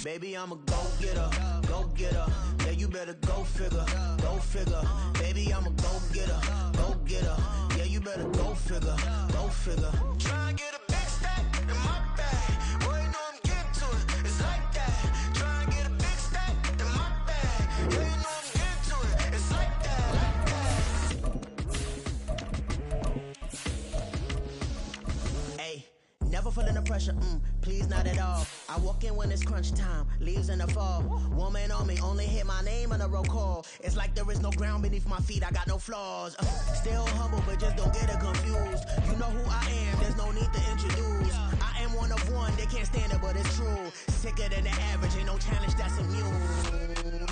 Baby, I'm a go-getter, go-getter. Yeah, you better go figure, go figure. Baby, I'm a go-getter, go-getter. Yeah, you better go figure, go figure. Try and get a big stack in my bag. Boy, you know I'm getting to it. It's like that. Try and get a big stack in my bag. Yeah, you know I'm getting to it. It's like that. Hey, never feeling the pressure, please not at all. I walk in when it's crunch time, leaves in the fall. Woman on me, only hit my name on a roll call. It's like there is no ground beneath my feet, I got no flaws. Still humble, but just don't get it confused. You know who I am, there's no need to introduce. I am one of one, they can't stand it, but it's true. Sicker than the average, ain't no challenge that's immune.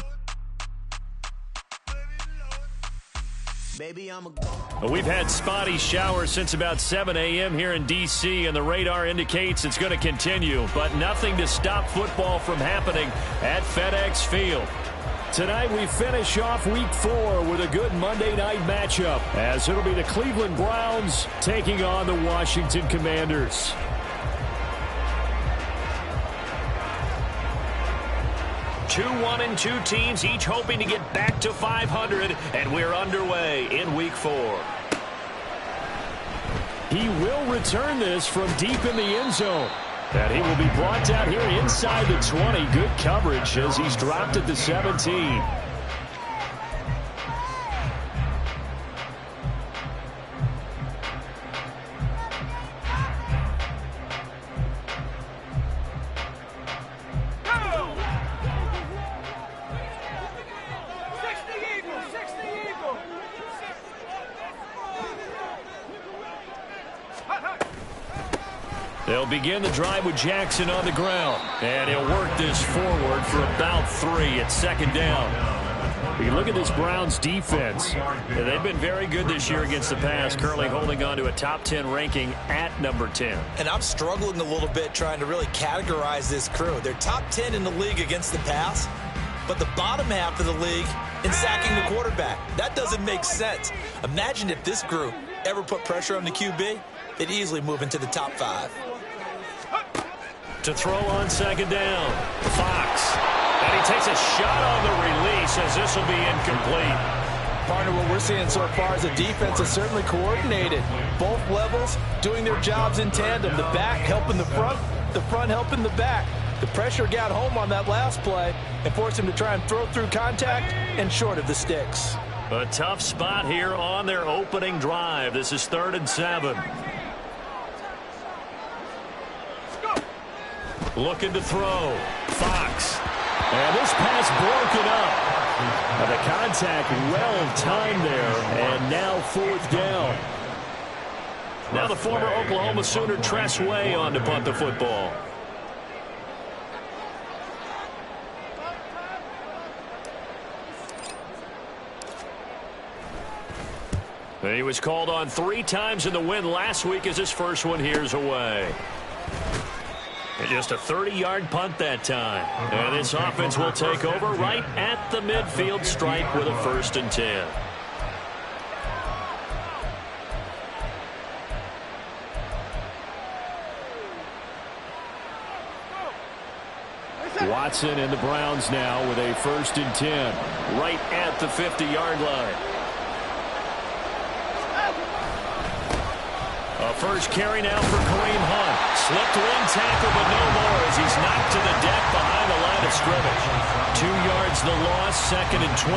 Baby, I'm a go. We've had spotty showers since about 7 a.m. here in D.C., and the radar indicates it's going to continue, but nothing to stop football from happening at FedEx Field. Tonight we finish off Week 4 with a good Monday night matchup, as it'll be the Cleveland Browns taking on the Washington Commanders. Two 1-2 teams, each hoping to get back to 500, and we're underway in Week 4. He will return this from deep in the end zone. And he will be brought down here inside the 20. Good coverage as he's dropped at the 17. They'll begin the drive with Jackson on the ground. And he'll work this forward for about 3 at second down. You look at this Browns defense. They've been very good this year against the pass, currently holding on to a top 10 ranking at number 10. And I'm struggling a little bit trying to really categorize this crew. They're top 10 in the league against the pass, but the bottom half of the league in sacking the quarterback. That doesn't make sense. Imagine if this group ever put pressure on the QB, they'd easily move into the top 5. To throw on second down, Fox. And he takes a shot on the release as this will be incomplete. Partner, what we're seeing so far is a defense that's certainly coordinated. Both levels doing their jobs in tandem. The back helping the front helping the back. The pressure got home on that last play and forced him to try and throw through contact and short of the sticks. A tough spot here on their opening drive. This is 3rd and 7. Looking to throw. Fox. And this pass broken up. And the contact well timed there. And now 4th down. Now the former Oklahoma Sooner Tress Way on to punt the football. And he was called on 3 times in the win last week as his first one here's away. And just a 30-yard punt that time. And this offense will take over right at the midfield stripe with a 1st and 10. Watson and the Browns now with a 1st and 10 right at the 50-yard line. A first carry now for Kareem Hunt. Slipped one tackle, but no more as he's knocked to the deck behind the line of scrimmage. 2 yards the loss, 2nd and 12.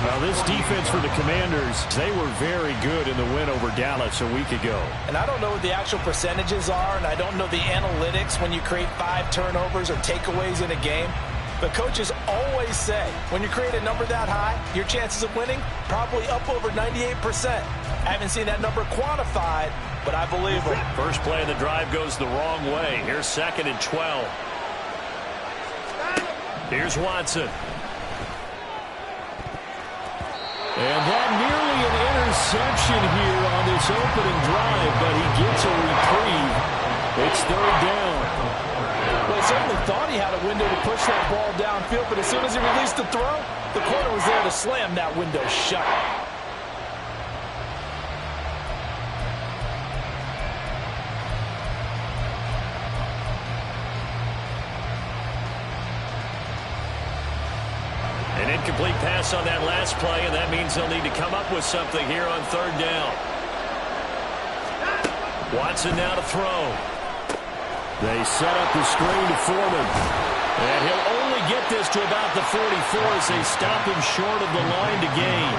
Now this defense for the Commanders, they were very good in the win over Dallas a week ago. And I don't know what the actual percentages are, and I don't know the analytics when you create 5 turnovers or takeaways in a game. But coaches always say, when you create a number that high, your chances of winning probably up over 98%. I haven't seen that number quantified, but I believe it. First play of the drive goes the wrong way. Here's 2nd and 12. Here's Watson. And that nearly an interception here on this opening drive, but he gets a reprieve. It's 3rd down. Well, he certainly thought he had a window to push that ball downfield, but as soon as he released the throw, the corner was there to slam that window shut. Incomplete pass on that last play, and that means they'll need to come up with something here on third down. Watson now to throw. They set up the screen to Foreman. And he'll only get this to about the 44 as they stop him short of the line to gain.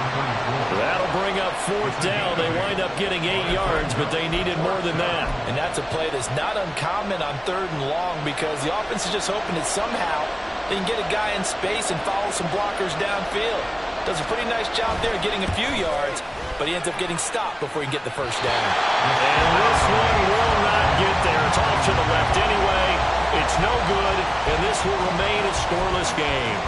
That'll bring up fourth down. They wind up getting 8 yards, but they needed more than that. And that's a play that's not uncommon on third and long because the offense is just hoping that somehow they can get a guy in space and follow some blockers downfield. Does a pretty nice job there getting a few yards, but he ends up getting stopped before he can get the first down. And this one will not get there. It's off to the left anyway. It's no good, and this will remain a scoreless game.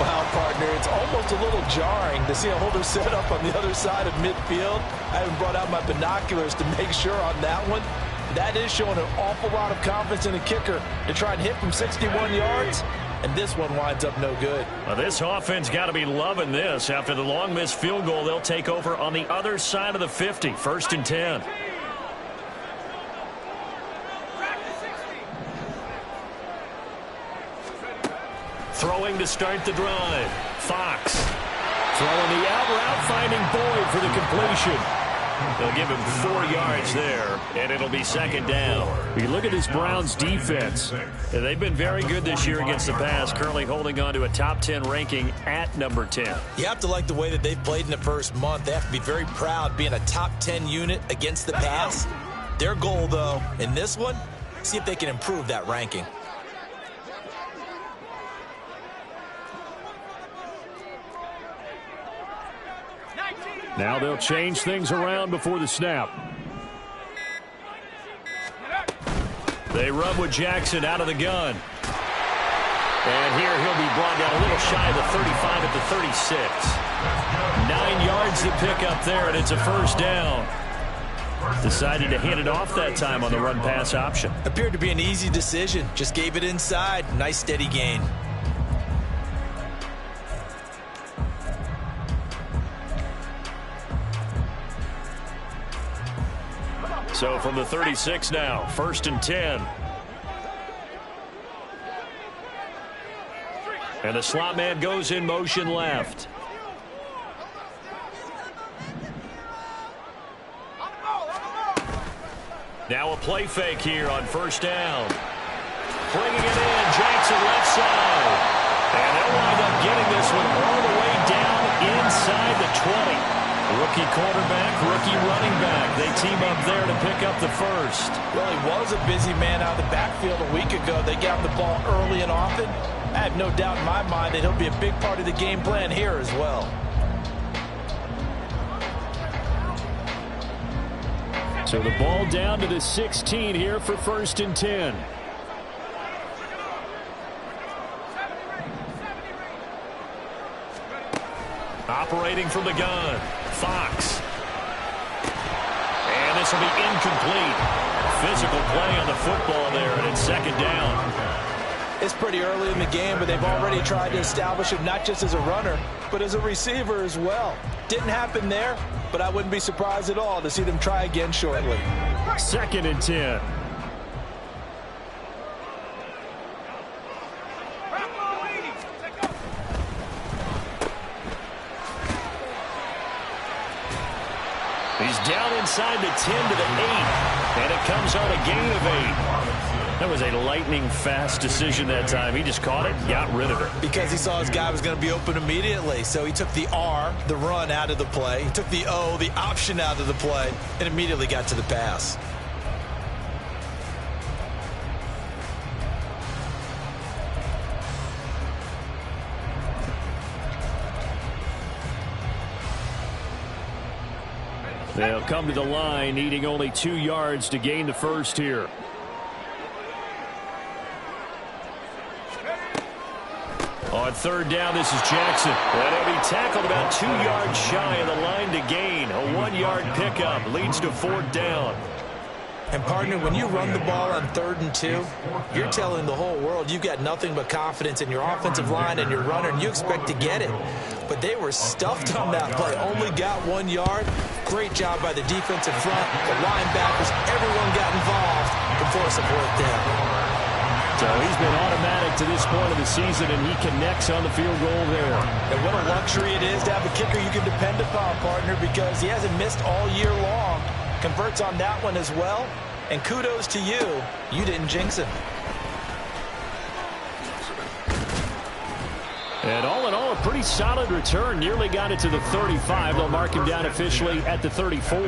Wow, partner, it's almost a little jarring to see a holder set up on the other side of midfield. I haven't brought out my binoculars to make sure on that one. That is showing an awful lot of confidence in a kicker to try and hit from 61 yards, and this one winds up no good. Well, this offense got to be loving this. After the long missed field goal, they'll take over on the other side of the 50, 1st and 10. Throwing to start the drive. Fox throwing the out route, finding Boyd for the completion. They'll give him 4 yards there, and it'll be 2nd down. You look at this Browns defense. They've been very good this year against the pass, currently holding on to a top 10 ranking at number 10. You have to like the way that they've played in the first month. They have to be very proud being a top 10 unit against the pass. Their goal, though, in this one, see if they can improve that ranking. Now they'll change things around before the snap. They run with Jackson out of the gun. And here he'll be brought down a little shy of the 35 at the 36. 9 yards to pick up there, and it's a 1st down. Decided to hand it off that time on the run-pass option. Appeared to be an easy decision. Just gave it inside. Nice steady gain. So from the 36 now, 1st and 10. And the slot man goes in motion left. Now a play fake here on 1st down. Bringing it in, Jackson left side. And they'll wind up getting this one all the way down inside the 20. Rookie quarterback, rookie running back. They team up there to pick up the 1st. Well, he was a busy man out of the backfield a week ago. They got him the ball early and often. I have no doubt in my mind that he'll be a big part of the game plan here as well. So the ball down to the 16 here for 1st and 10. Operating from the gun, Fox. And this will be incomplete. Physical play on the football there, and it's 2nd down. It's pretty early in the game, but they've already tried to establish him not just as a runner, but as a receiver as well. Didn't happen there, but I wouldn't be surprised at all to see them try again shortly. 2nd and 10. He's down inside the 10 to the 8, and it comes on a gain of 8. That was a lightning-fast decision that time. He just caught it, got rid of it. Because he saw his guy was going to be open immediately. So he took the R, the run, out of the play. He took the O, the option, out of the play, and immediately got to the pass. They'll come to the line, needing only 2 yards to gain the 1st here. On 3rd down, this is Jackson. And he'll be tackled about 2 yards shy of the line to gain. A 1-yard pickup leads to 4th down. And, partner, when you run the ball on 3rd and 2, you're telling the whole world you've got nothing but confidence in your offensive line and your runner, and you expect to get it. But they were stuffed on that play, only got 1 yard. Great job by the defensive front, the linebackers, everyone got involved to force a 4th down. So he's been automatic to this point of the season, and he connects on the field goal there. And what a luxury it is to have a kicker you can depend upon, partner, because he hasn't missed all year long. Converts on that one as well. And kudos to you. You didn't jinx him. And all in all, a pretty solid return. Nearly got it to the 35. They'll mark him down officially at the 34.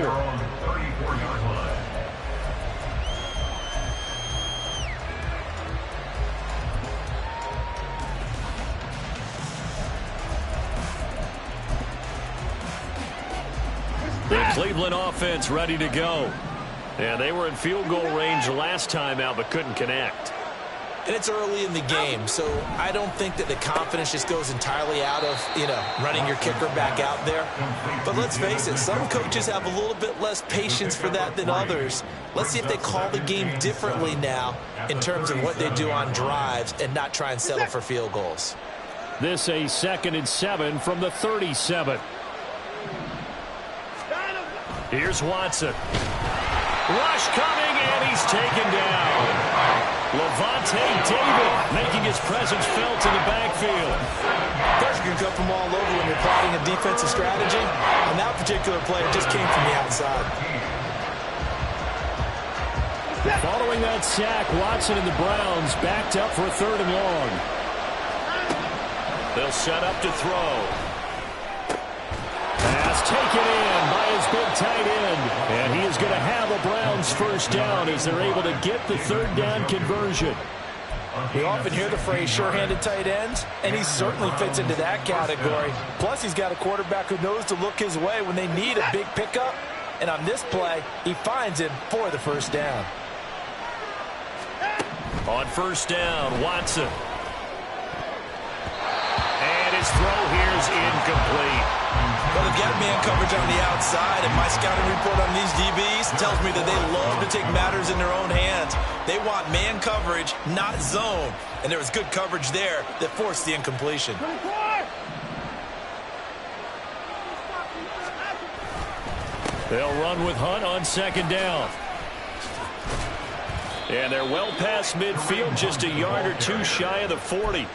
The Cleveland offense ready to go. And they were in field goal range last time out, but couldn't connect. And it's early in the game, so I don't think that the confidence just goes entirely out of, running your kicker back out there. But let's face it, some coaches have a little bit less patience for that than others. Let's see if they call the game differently now in terms of what they do on drives and not try and settle for field goals. This a 2nd and 7 from the 37. Here's Watson. Rush coming, and he's taken down. Levante David making his presence felt in the backfield. Pressure can come from all over when you're plotting a defensive strategy. On that particular play, it just came from the outside. Following that sack, Watson and the Browns backed up for a 3rd and long. They'll set up to throw. Pass taken in by his big tight end. And he is going to have a Browns first down as they're able to get the 3rd down conversion. We often hear the phrase sure-handed tight ends, and he certainly fits into that category. Plus, he's got a quarterback who knows to look his way when they need a big pickup. And on this play, he finds him for the first down. On first down, Watson. And his throw here is incomplete. Well, they've got man coverage on the outside, and my scouting report on these DBs tells me that they love to take matters in their own hands. They want man coverage, not zone. And there was good coverage there that forced the incompletion. They'll run with Hunt on 2nd down. And they're well past midfield, just a yard or two shy of the 40.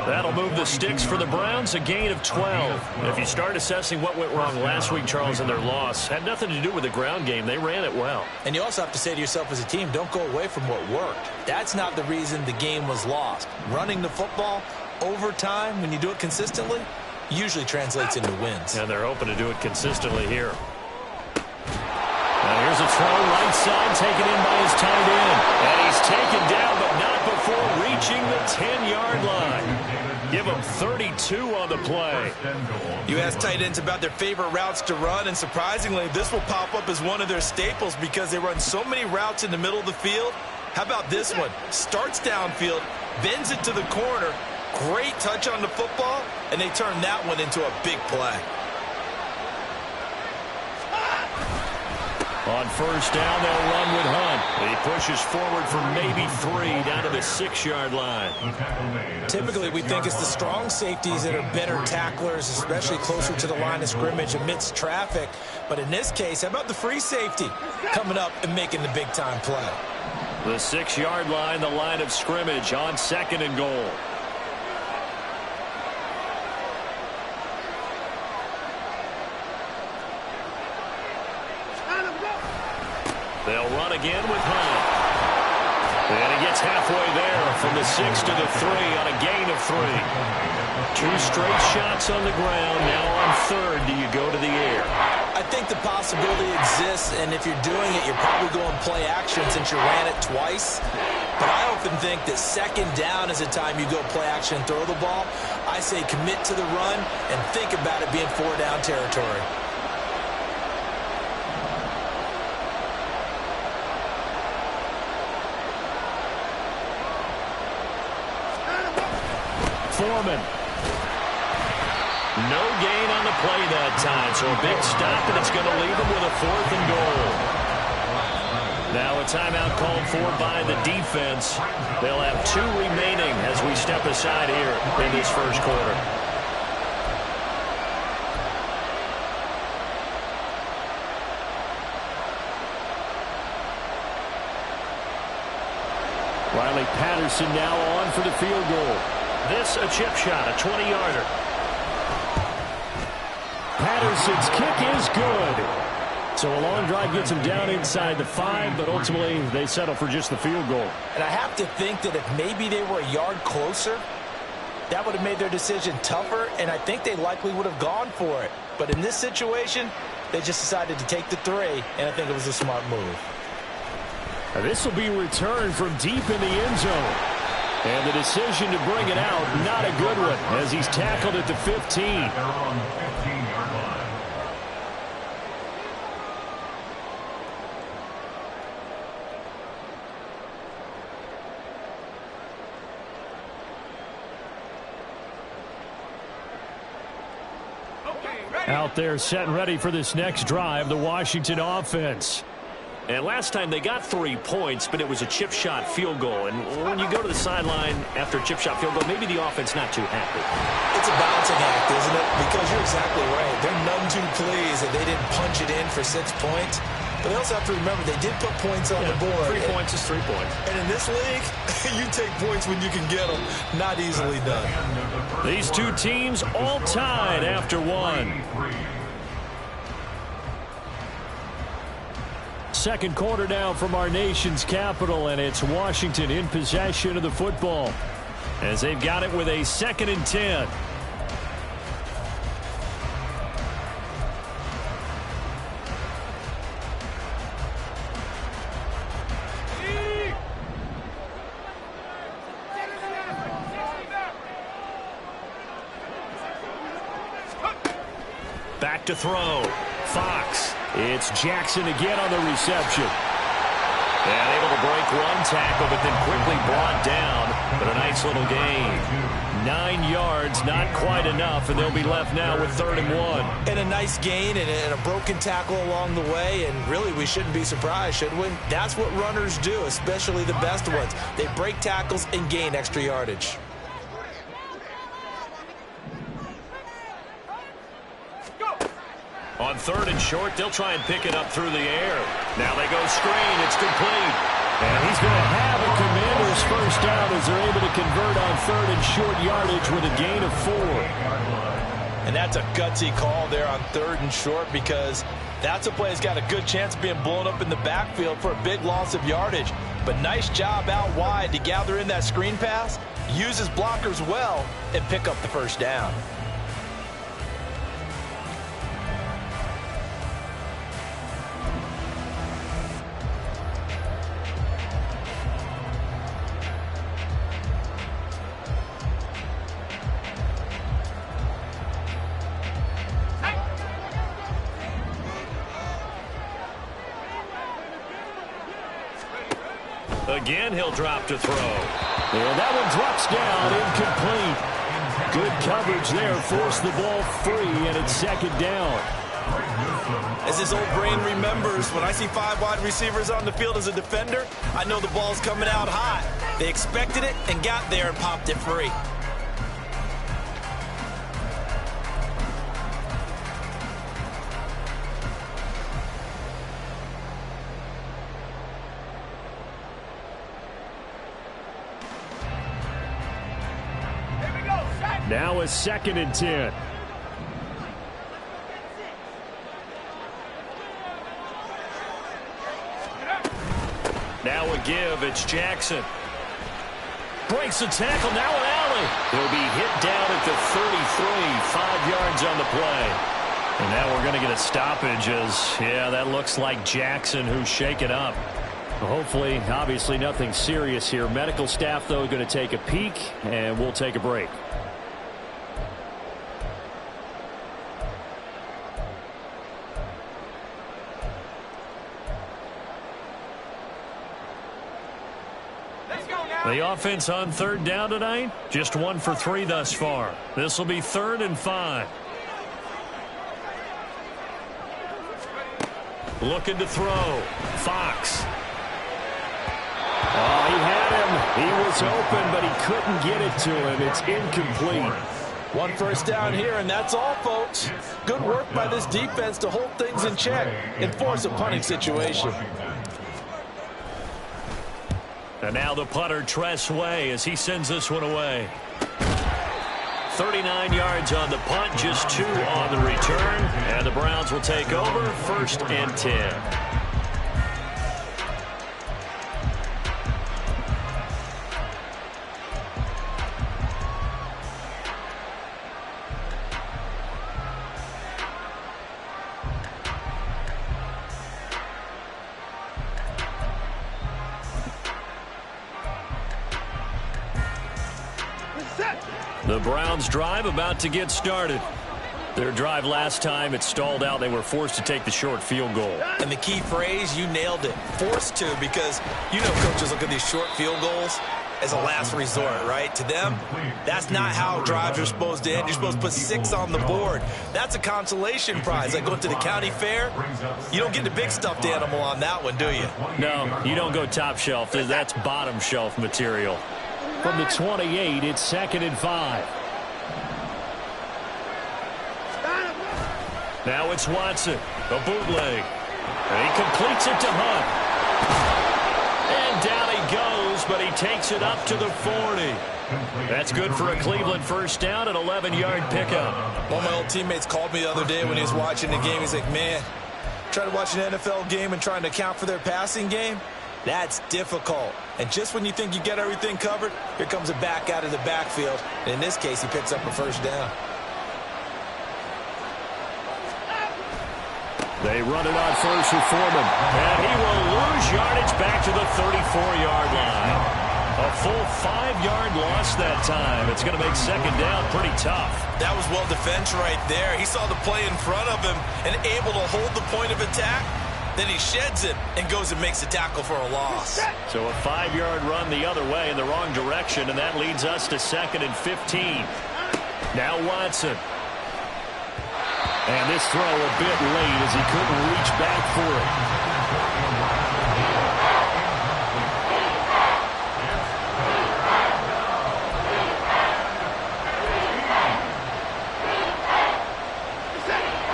That'll move the sticks for the Browns, a gain of 12. If you start assessing what went wrong last week, Charles, in their loss, had nothing to do with the ground game. They ran it well. And you also have to say to yourself as a team, don't go away from what worked. That's not the reason the game was lost. Running the football over time, when you do it consistently, usually translates into wins. And they're hoping to do it consistently here. Now here's a throw right side taken in by his tight end. And he's taken down, but not before reaching the 10-yard line. Give him 32 on the play. You ask tight ends about their favorite routes to run, and surprisingly, this will pop up as one of their staples because they run so many routes in the middle of the field. How about this one? Starts downfield, bends it to the corner, great touch on the football, and they turn that one into a big play. On first down, they'll run with Hunt. He pushes forward for maybe 3 down to the 6-yard line. Typically, we think it's the strong safeties that are better tacklers, especially closer to the line of scrimmage amidst traffic. But in this case, how about the free safety coming up and making the big-time play? The 6-yard line, the line of scrimmage on 2nd and goal. They'll run again with Hunt. And he gets halfway there from the 6 to the 3 on a gain of 3. 2 straight shots on the ground. Now on 3rd, do you go to the air? I think the possibility exists, and if you're doing it, you're probably going play action since you ran it twice. But I often think that 2nd down is the time you go play action and throw the ball. I say commit to the run and think about it being 4-down territory. Foreman. No gain on the play that time, so a big stop, and it's going to leave them with a 4th and goal. Now a timeout called for by the defense. They'll have 2 remaining as we step aside here in this first quarter. Riley Patterson now on for the field goal. This a chip shot, a 20-yarder. Patterson's kick is good. So a long drive gets him down inside the 5, but ultimately they settle for just the field goal. And I have to think that if maybe they were a yard closer, that would have made their decision tougher, and I think they likely would have gone for it. But in this situation, they just decided to take the 3, and I think it was a smart move. This will be returned from deep in the end zone. And the decision to bring it out, not a good one, as he's tackled at the 15. Out there set and ready for this next drive, the Washington offense. And last time they got 3 points, but it was a chip shot field goal. And when you go to the sideline after a chip shot field goal, maybe the offense not too happy. It's a balancing act, isn't it? Because you're exactly right. They're none too pleased that they didn't punch it in for 6 points. But they also have to remember they did put points on the board. 3 points is 3 points. And in this league, you take points when you can get them. Not easily done. These two teams all tied after 1. Second quarter now from our nation's capital, and it's Washington in possession of the football as they've got it with a 2nd and 10. Back to throw. Fox. It's Jackson again on the reception. And able to break 1 tackle, but then quickly brought down. But a nice little gain. 9 yards, not quite enough, and they'll be left now with 3rd and 1. And a nice gain and a broken tackle along the way, and really we shouldn't be surprised, should we? That's what runners do, especially the best ones. They break tackles and gain extra yardage. On 3rd and short, they'll try and pick it up through the air. Now they go screen. It's complete. And he's going to have a Commanders first down as they're able to convert on 3rd and short yardage with a gain of 4. And that's a gutsy call there on 3rd and short, because that's a play that's got a good chance of being blown up in the backfield for a big loss of yardage. But nice job out wide to gather in that screen pass, use his blockers well, and pick up the first down. Again, he'll drop to throw. And that one drops down, incomplete. Good coverage there, forced the ball free, and it's 2nd down. As his old brain remembers, when I see 5 wide receivers on the field as a defender, I know the ball's coming out hot. They expected it and got there and popped it free. Now a 2nd and 10. Now a give. It's Jackson. Breaks the tackle. Now an alley. He'll be hit down at the 33. 5 yards on the play. And now we're going to get a stoppage as, yeah, that looks like Jackson who's shaken up. Hopefully, obviously nothing serious here. Medical staff, though, going to take a peek, and we'll take a break. The offense on 3rd down tonight, just 1 for 3 thus far. This will be 3rd and 5. Looking to throw. Fox. Oh, he had him. He was open, but he couldn't get it to him. It's incomplete. 1 first down here, and that's all, folks. Good work by this defense to hold things in check and force a punting situation. And now the punter, Tress Way, as he sends this one away. 39 yards on the punt, just 2 on the return. And the Browns will take over, 1st and 10. The Browns drive about to get started. Their drive last time, it stalled out. They were forced to take the short field goal. And the key phrase, you nailed it. Forced to, because you know coaches look at these short field goals as a last resort, right? To them, that's not how drives are supposed to end. You're supposed to put 6 on the board. That's a consolation prize. Like going to the county fair, you don't get the big stuffed animal on that one, do you? No, you don't go top shelf. That's bottom shelf material. From the 28, it's 2nd and 5. Now it's Watson, a bootleg. And he completes it to Hunt. And down he goes, but he takes it up to the 40. That's good for a Cleveland first down, an 11-yard pickup. One of my old teammates called me the other day when he was watching the game. He's like, man, trying to watch an NFL game and trying to account for their passing game? That's difficult. And just when you think you get everything covered, here comes a back out of the backfield. And in this case, he picks up a first down. They run it on first with Foreman. And he will lose yardage back to the 34-yard line. A full 5-yard loss that time. It's going to make 2nd down pretty tough. That was well defense right there. He saw the play in front of him and able to hold the point of attack. Then he sheds it and goes and makes a tackle for a loss. So a 5-yard run the other way in the wrong direction, and that leads us to 2nd and 15. Now Watson. And this throw a bit late as he couldn't reach back for it.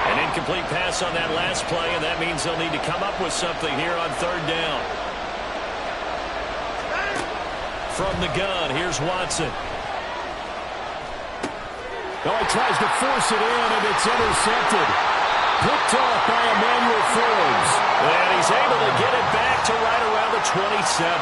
An incomplete pass on that last play, and that means they'll need to come up with something here on 3rd down. From the gun, here's Watson. Oh, he tries to force it in, and it's intercepted. Picked off by Emmanuel Forbes. And he's able to get it back to right around the 27.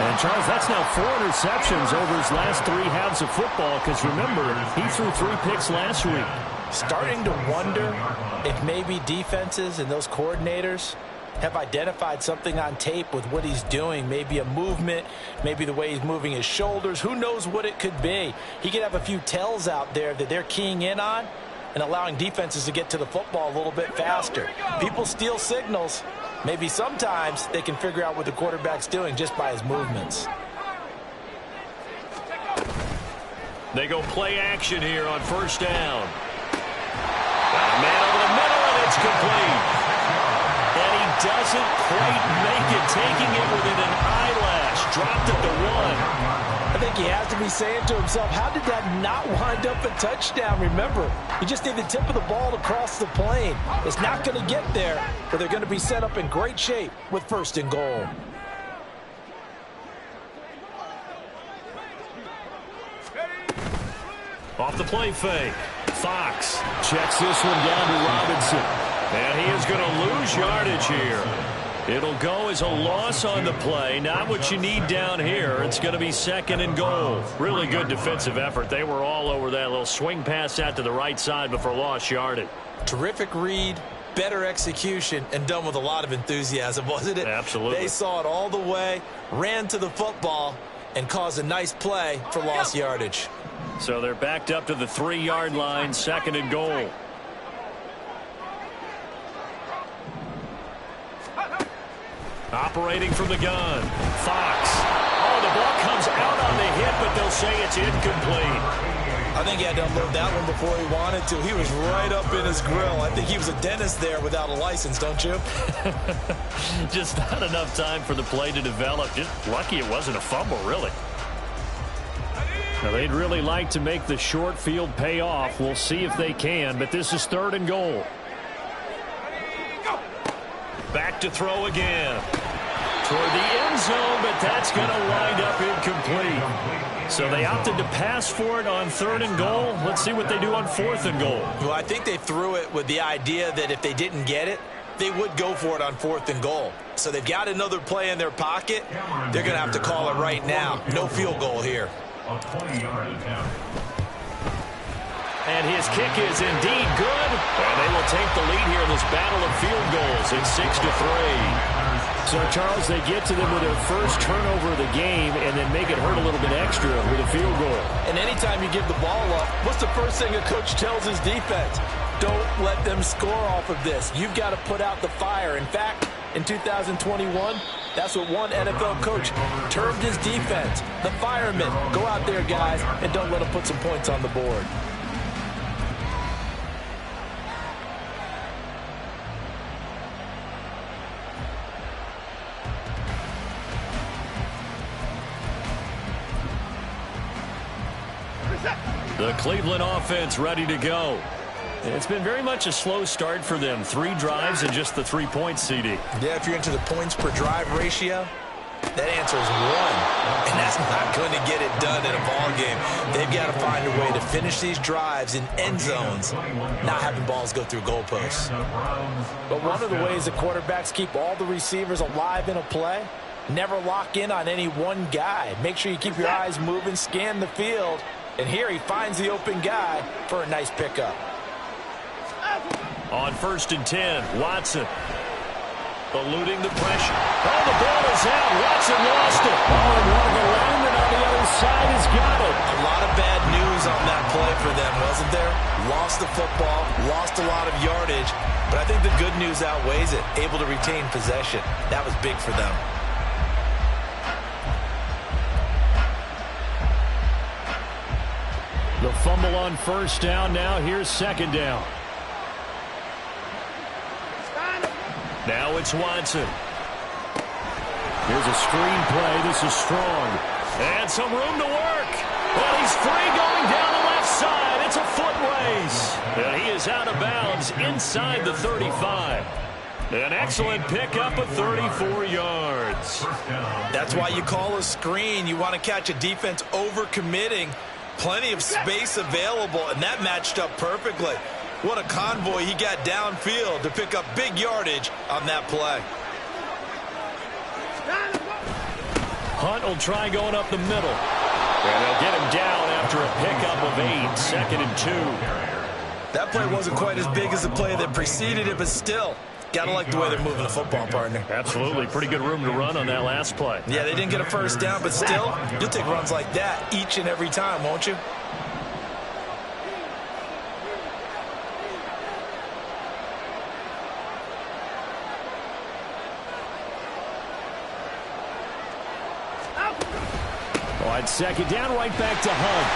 And, Charles, that's now 4 interceptions over his last 3 halves of football, because, remember, he threw 3 picks last week. Starting to wonder if maybe defenses and those coordinators have identified something on tape with what he's doing. Maybe a movement, maybe the way he's moving his shoulders. Who knows what it could be? He could have a few tells out there that they're keying in on and allowing defenses to get to the football a little bit faster. People steal signals. Maybe sometimes they can figure out what the quarterback's doing just by his movements. They go play action here on 1st down. Got a man over the middle, and it's complete. And he doesn't quite make it, taking it within an eyelash. Dropped it to 1. I think he has to be saying to himself, how did that not wind up a touchdown? Remember, you just need the tip of the ball to cross the plane. It's not going to get there, but they're going to be set up in great shape with 1st and goal. Off the play fake. Fox checks this one down to Robinson. And he is going to lose yardage here. It'll go as a loss on the play. Not what you need down here. It's going to be 2nd and goal. Really good defensive effort. They were all over that little swing pass out to the right side before lost yardage. Terrific read, better execution, and done with a lot of enthusiasm, wasn't it? Absolutely. They saw it all the way, ran to the football, and caused a nice play for lost yardage. So they're backed up to the 3-yard line, 2nd and goal. Operating from the gun, Fox. Oh, the ball comes out on the hit, but they'll say it's incomplete. I think he had to unload that one before he wanted to. He was right up in his grill. I think he was a dentist there without a license, don't you? Just not enough time for the play to develop. Just lucky it wasn't a fumble, really. Now, they'd really like to make the short field pay off. We'll see if they can, but this is 3rd and goal. Back to throw again. toward the end zone, but that's going to wind up incomplete. So they opted to pass for it on 3rd and goal. Let's see what they do on 4th and goal. Well, I think they threw it with the idea that if they didn't get it, they would go for it on 4th and goal. So they've got another play in their pocket. They're going to have to call it right now. No field goal here. And his kick is indeed good. And they will take the lead here in this battle of field goals. It's 6-3. So, Charles, they get to them with their first turnover of the game and then make it hurt a little bit extra with a field goal. And anytime you give the ball up, what's the first thing a coach tells his defense? Don't let them score off of this. You've got to put out the fire. In fact, in 2021, that's what one NFL coach termed his defense. The firemen. Go out there, guys, and don't let them put some points on the board. The Cleveland offense ready to go. It's been very much a slow start for them. 3 drives and just the 3 points, CD. Yeah, if you're into the points per drive ratio, that answer is 1. And that's not going to get it done in a ball game. They've got to find a way to finish these drives in end zones, not having balls go through goalposts. But one of the ways the quarterbacks keep all the receivers alive in a play, never lock in on any one guy. Make sure you keep your eyes moving, scan the field. And here he finds the open guy for a nice pickup. On 1st and 10, Watson eluding the pressure. Oh, the ball is out. Watson lost it. Oh, and one of the linemen on the other side has got it. A lot of bad news on that play for them, wasn't there? Lost the football, lost a lot of yardage, but I think the good news outweighs it. Able to retain possession. That was big for them. The fumble on 1st down. Now here's 2nd down. Now it's Watson. Here's a screen play. This is strong. And some room to work. Well, he's free going down the left side. It's a foot race. And he is out of bounds inside the 35. An excellent pickup of 34 yards. That's why you call a screen. You want to catch a defense overcommitting. Plenty of space available, and that matched up perfectly. What a convoy he got downfield to pick up big yardage on that play. Hunt will try going up the middle. And they'll get him down after a pickup of 8, 2nd and 2. That play wasn't quite as big as the play that preceded it, but still, gotta like the way they're moving the football, partner. Absolutely. Pretty good room to run on that last play. Yeah, they didn't get a first down, but still, you'll take runs like that each and every time, won't you? On 2nd down, right back to Hunt.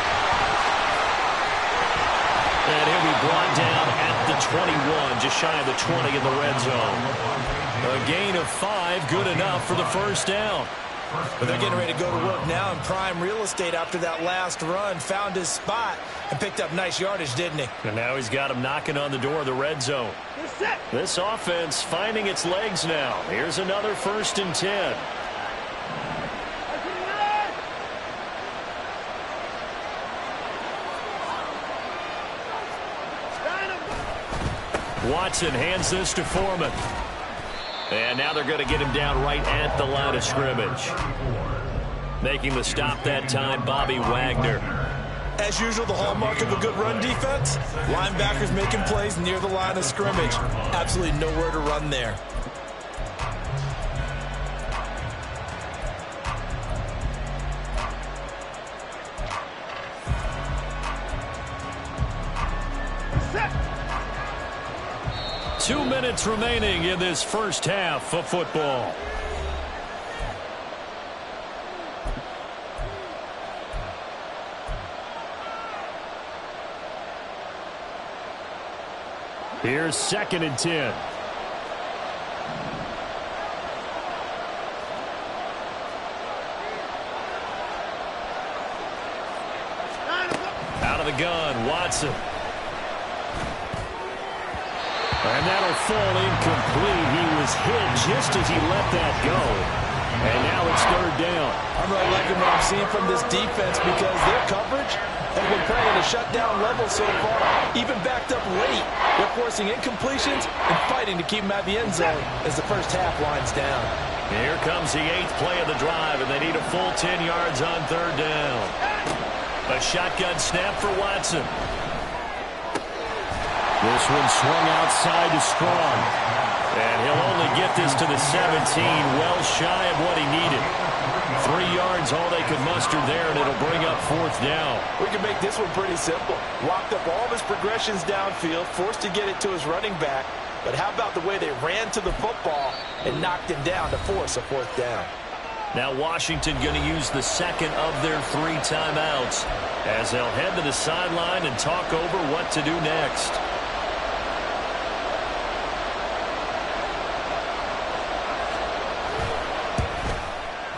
And he'll be brought down at the 21, just shy of the 20 in the red zone. A gain of 5, good enough for the 1st down. But they're getting ready to go to work now in prime real estate after that last run. Found his spot and picked up nice yardage, didn't he? And now he's got him knocking on the door of the red zone. This offense finding its legs now. Here's another 1st and 10. Watson hands this to Foreman. And now they're going to get him down right at the line of scrimmage. Making the stop that time, Bobby Wagner. As usual, the hallmark of a good run defense, linebackers making plays near the line of scrimmage. Absolutely nowhere to run there. Set. 2 minutes remaining in this first half of football. Here's 2nd and 10. Out of the gun, Watson. And that'll fall incomplete. He was hit just as he let that go. And now it's third down. I'm really liking what I'm seeing from this defense because their coverage has been playing at a shutdown level so far. Even backed up late, they're forcing incompletions and fighting to keep them at the end zone as the first half winds down. Here comes the 8th play of the drive, and they need a full 10 yards on third down. A shotgun snap for Watson. This one swung outside to Strong. And he'll only get this to the 17, well shy of what he needed. 3 yards, all they could muster there, and it'll bring up fourth down. We can make this one pretty simple. Locked up all of his progressions downfield, forced to get it to his running back. But how about the way they ran to the football and knocked him down to force a fourth down? Now Washington going to use the second of their 3 timeouts as they'll head to the sideline and talk over what to do next.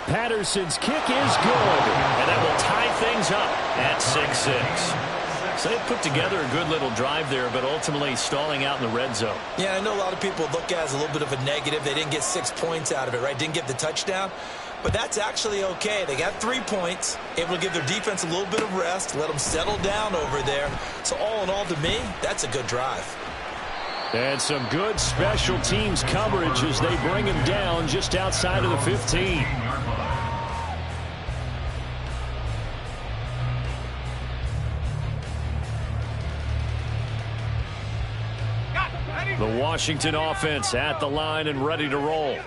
Patterson's kick is good, and that will tie things up at 6-6. So they put together a good little drive there, but ultimately stalling out in the red zone. Yeah, I know a lot of people look at it as a little bit of a negative. They didn't get 6 points out of it, right? Didn't get the touchdown. But that's actually okay. They got 3 points, able to give their defense a little bit of rest, let them settle down over there. So all in all, to me, that's a good drive. And some good special teams coverage as they bring him down just outside of the 15. The Washington offense at the line and ready to roll.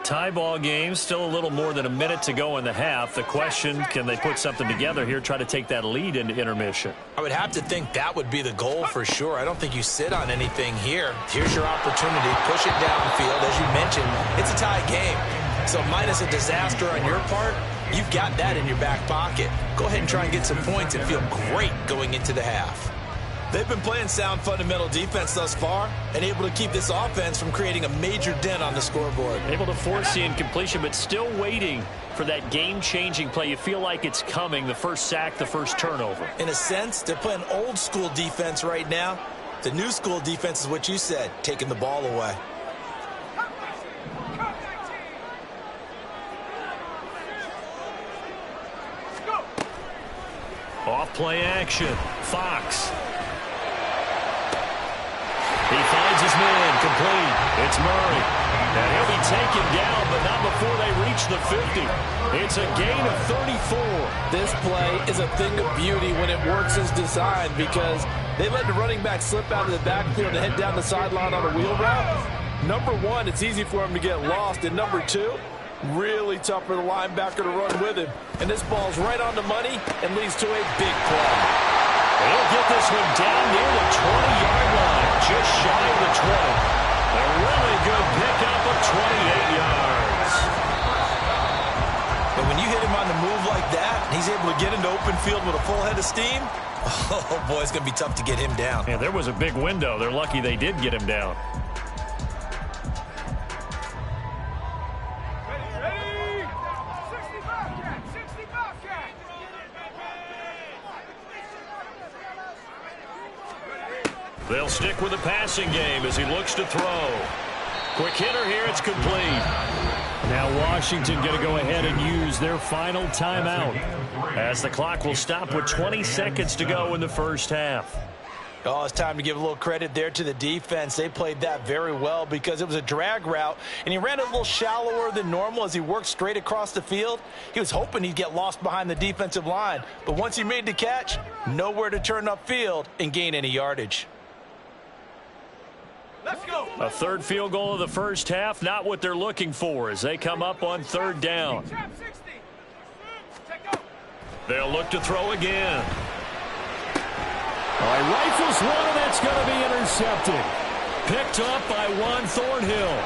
Tie ball game, still a little more than a minute to go in the half. The question, can they put something together here, try to take that lead into intermission? I would have to think that would be the goal for sure. I don't think you sit on anything here. Here's your opportunity. Push it downfield. As you mentioned, it's a tie game. So minus a disaster on your part, you've got that in your back pocket. Go ahead and try and get some points and feel great going into the half. They've been playing sound fundamental defense thus far and able to keep this offense from creating a major dent on the scoreboard. Able to force the incompletion, but still waiting for that game-changing play. You feel like it's coming, the first sack, the first turnover. In a sense, they're playing old school defense right now. The new school defense is what you said, taking the ball away. Off play action. Fox. He finds his man, complete. It's Murray. And he'll be taken down, but not before they reach the 50. It's a gain of 34. This play is a thing of beauty when it works as designed because they let the running back slip out of the backfield and head down the sideline on a wheel route. Number one, it's easy for him to get lost. And number two, really tough for the linebacker to run with him. And this ball's right on the money and leads to a big play. He'll get this one down near the 20-yard line, just shy of the 20. A really good pickup of 28 yards. But when you hit him on the move like that, and he's able to get into open field with a full head of steam, oh boy, it's going to be tough to get him down. And there was a big window. They're lucky they did get him down. They'll stick with the passing game as he looks to throw. Quick hitter here, it's complete. Now Washington going to go ahead and use their final timeout as the clock will stop with 20 seconds to go in the first half. Oh, it's time to give a little credit there to the defense. They played that very well because it was a drag route, and he ran it a little shallower than normal as he worked straight across the field. He was hoping he'd get lost behind the defensive line, but once he made the catch, nowhere to turn upfield and gain any yardage. Let's go. A third field goal of the first half, not what they're looking for as they come up on third down. They'll look to throw again. All right, rifles one, and that's going to be intercepted. Picked up by Juan Thornhill.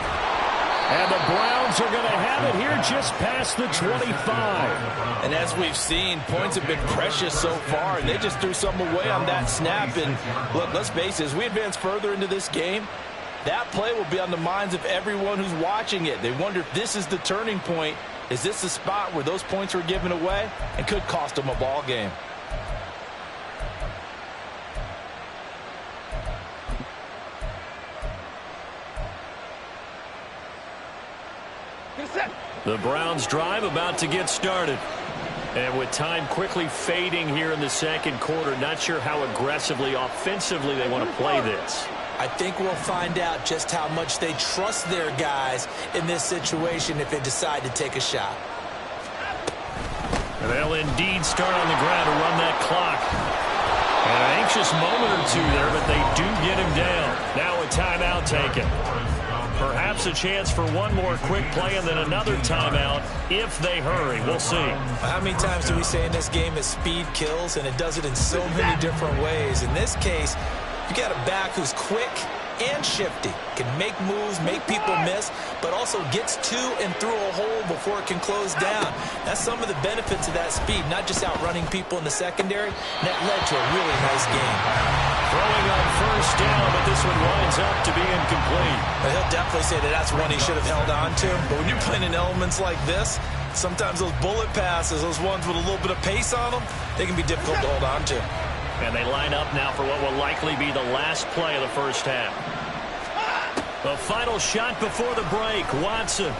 And the Browns are going to have it here just past the 25. And as we've seen, points have been precious so far, and they just threw some away on that snap. And look, let's face it, as we advance further into this game, that play will be on the minds of everyone who's watching it. They wonder if this is the turning point. Is this the spot where those points were given away and could cost them a ball game? The Browns drive about to get started. And with time quickly fading here in the second quarter, not sure how aggressively, offensively they want to play this. I think we'll find out just how much they trust their guys in this situation if they decide to take a shot. And they'll indeed start on the ground to run that clock. An anxious moment or two there, but they do get him down. Now a timeout taken. Perhaps a chance for one more quick play and then another timeout if they hurry. We'll see. How many times do we say in this game that speed kills, and it does it in so many different ways? In this case, you got a back who's quick and shifty, can make moves, make people miss, but also gets to and through a hole before it can close down. That's some of the benefits of that speed, not just outrunning people in the secondary. And that led to a really nice game. Throwing on first down, but this one winds up to be incomplete. But he'll definitely say that that's one he should have held on to. But when you're playing in elements like this, sometimes those bullet passes, those ones with a little bit of pace on them, they can be difficult to hold on to. And they line up now for what will likely be the last play of the first half. The final shot before the break, Watson.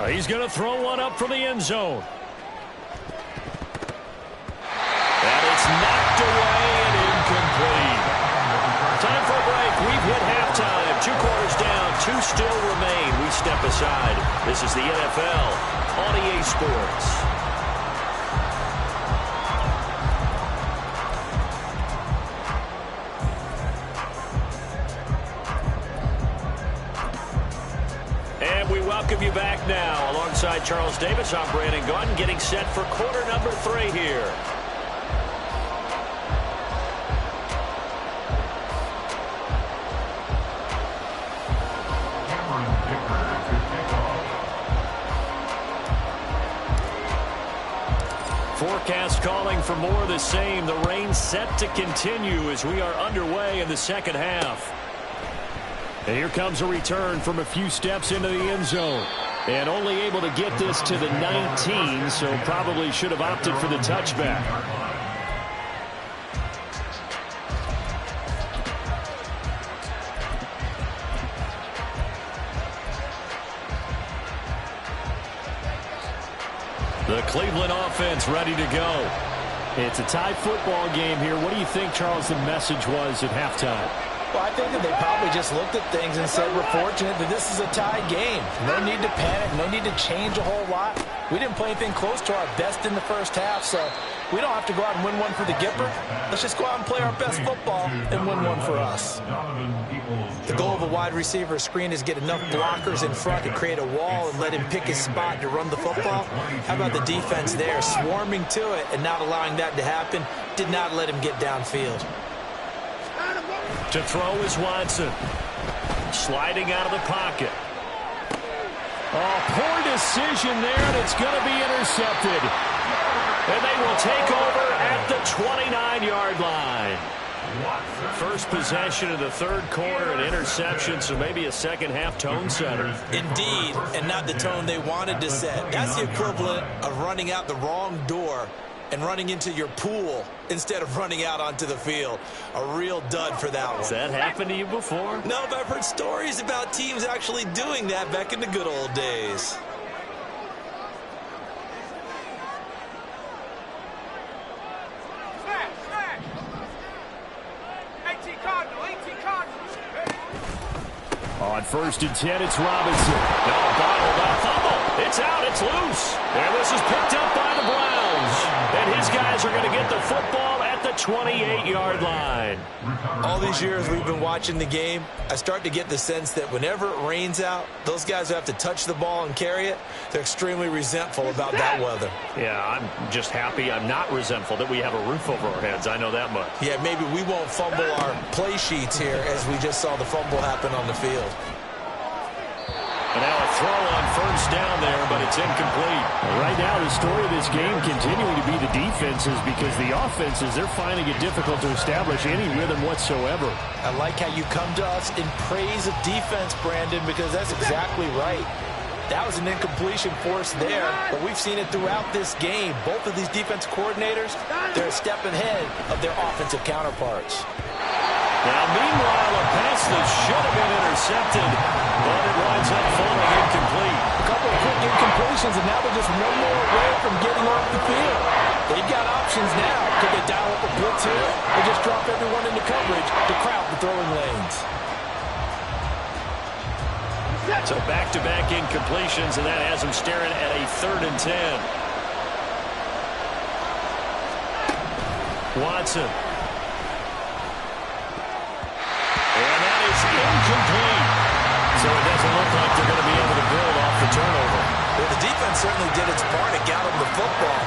He's going to throw one up from the end zone. And it's knocked away and incomplete. Time for a break. We've hit halftime. 2 quarters down, 2 still remain. We step aside. This is the NFL on EA Sports. Welcome you back now. Alongside Charles Davis, I'm Brandon Gaudin, getting set for quarter number 3 here. Forecast calling for more of the same. The rain set to continue as we are underway in the second half. And here comes a return from a few steps into the end zone. And only able to get this to the 19, so probably should have opted for the touchback. The Cleveland offense ready to go. It's a tie football game here. What do you think, Charles, the message was at halftime? Well, I think that they probably just looked at things and said, we're fortunate that this is a tie game. No need to panic. No need to change a whole lot. We didn't play anything close to our best in the first half, so we don't have to go out and win one for the Gipper. Let's just go out and play our best football and win one for us. The goal of a wide receiver screen is get enough blockers in front to create a wall and let him pick his spot to run the football. How about the defense there, swarming to it and not allowing that to happen? Did not let him get downfield. To throw is Watson. Sliding out of the pocket. Oh, poor decision there, and it's going to be intercepted. And they will take over at the 29-yard line. First possession of the third quarter, an interception, so maybe a second-half tone setter. Indeed, and not the tone they wanted to set. That's the equivalent of running out the wrong door and running into your pool instead of running out onto the field. A real dud for that one. Has that happened to you before? No, but I've heard stories about teams actually doing that back in the good old days. On 1st and 10, it's Robinson. No, bottled up, fumble. It's out, it's loose. And this is picked up by the Browns. And his guys are going to get the football at the 28-yard line. All these years we've been watching the game, I start to get the sense that whenever it rains out, those guys who have to touch the ball and carry it, they're extremely resentful about that weather. Yeah, I'm just happy I'm not resentful that we have a roof over our heads. I know that much. Yeah, maybe we won't fumble our play sheets here as we just saw the fumble happen on the field. And now a throw on first down there, but it's incomplete. Right now, the story of this game continuing to be the defenses, because the offenses, they're finding it difficult to establish any rhythm whatsoever. I like how you come to us in praise of defense, Brandon, because that's exactly right. That was an incompletion forced there, but we've seen it throughout this game. Both of these defense coordinators, they're a step ahead of their offensive counterparts. Now, meanwhile, a pass that should have been intercepted, but it winds up falling incomplete. A couple of quick incompletions, and now they're just one more away from getting off the field. They've got options now. Could they dial up a blitz here or just drop everyone into coverage to crowd the throwing lanes? So back-to-back incompletions, and that has them staring at a 3rd and 10. Watson. And that is incomplete. So it doesn't look like they're going to be able to build off the turnover. Well, the defense certainly did its part at got them the football.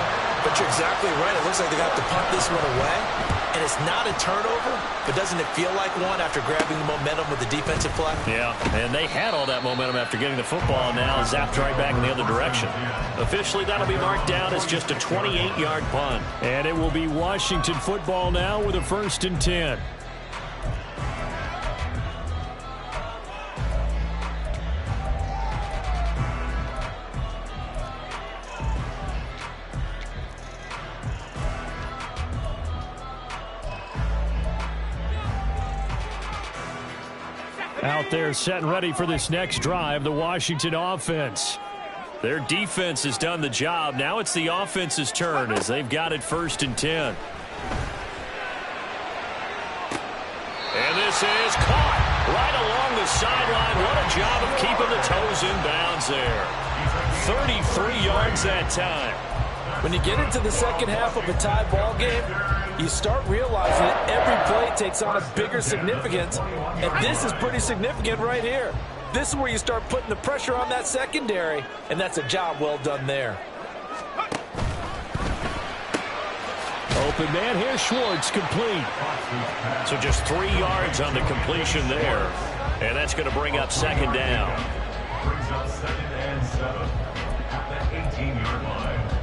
But you're exactly right. It looks like they got to punt this one away. And it's not a turnover, but doesn't it feel like one after grabbing the momentum with the defensive play? Yeah, and they had all that momentum after getting the football, and now zapped right back in the other direction. Officially, that'll be marked down as just a 28-yard punt. And it will be Washington football now with a 1st and 10. Out there set and ready for this next drive, the Washington offense. Their defense has done the job. Now it's the offense's turn as they've got it 1st and 10. And this is caught right along the sideline. What a job of keeping the toes in bounds there. 33 yards that time. When you get into the second half of a tie ball game, you start realizing that every play takes on a bigger significance, and this is pretty significant right here. This is where you start putting the pressure on that secondary, and that's a job well done there. Open man here, Schwartz, complete. So just 3 yards on the completion there, and that's going to bring up 2nd down. Brings up 2nd and 7 at the 18-yard line.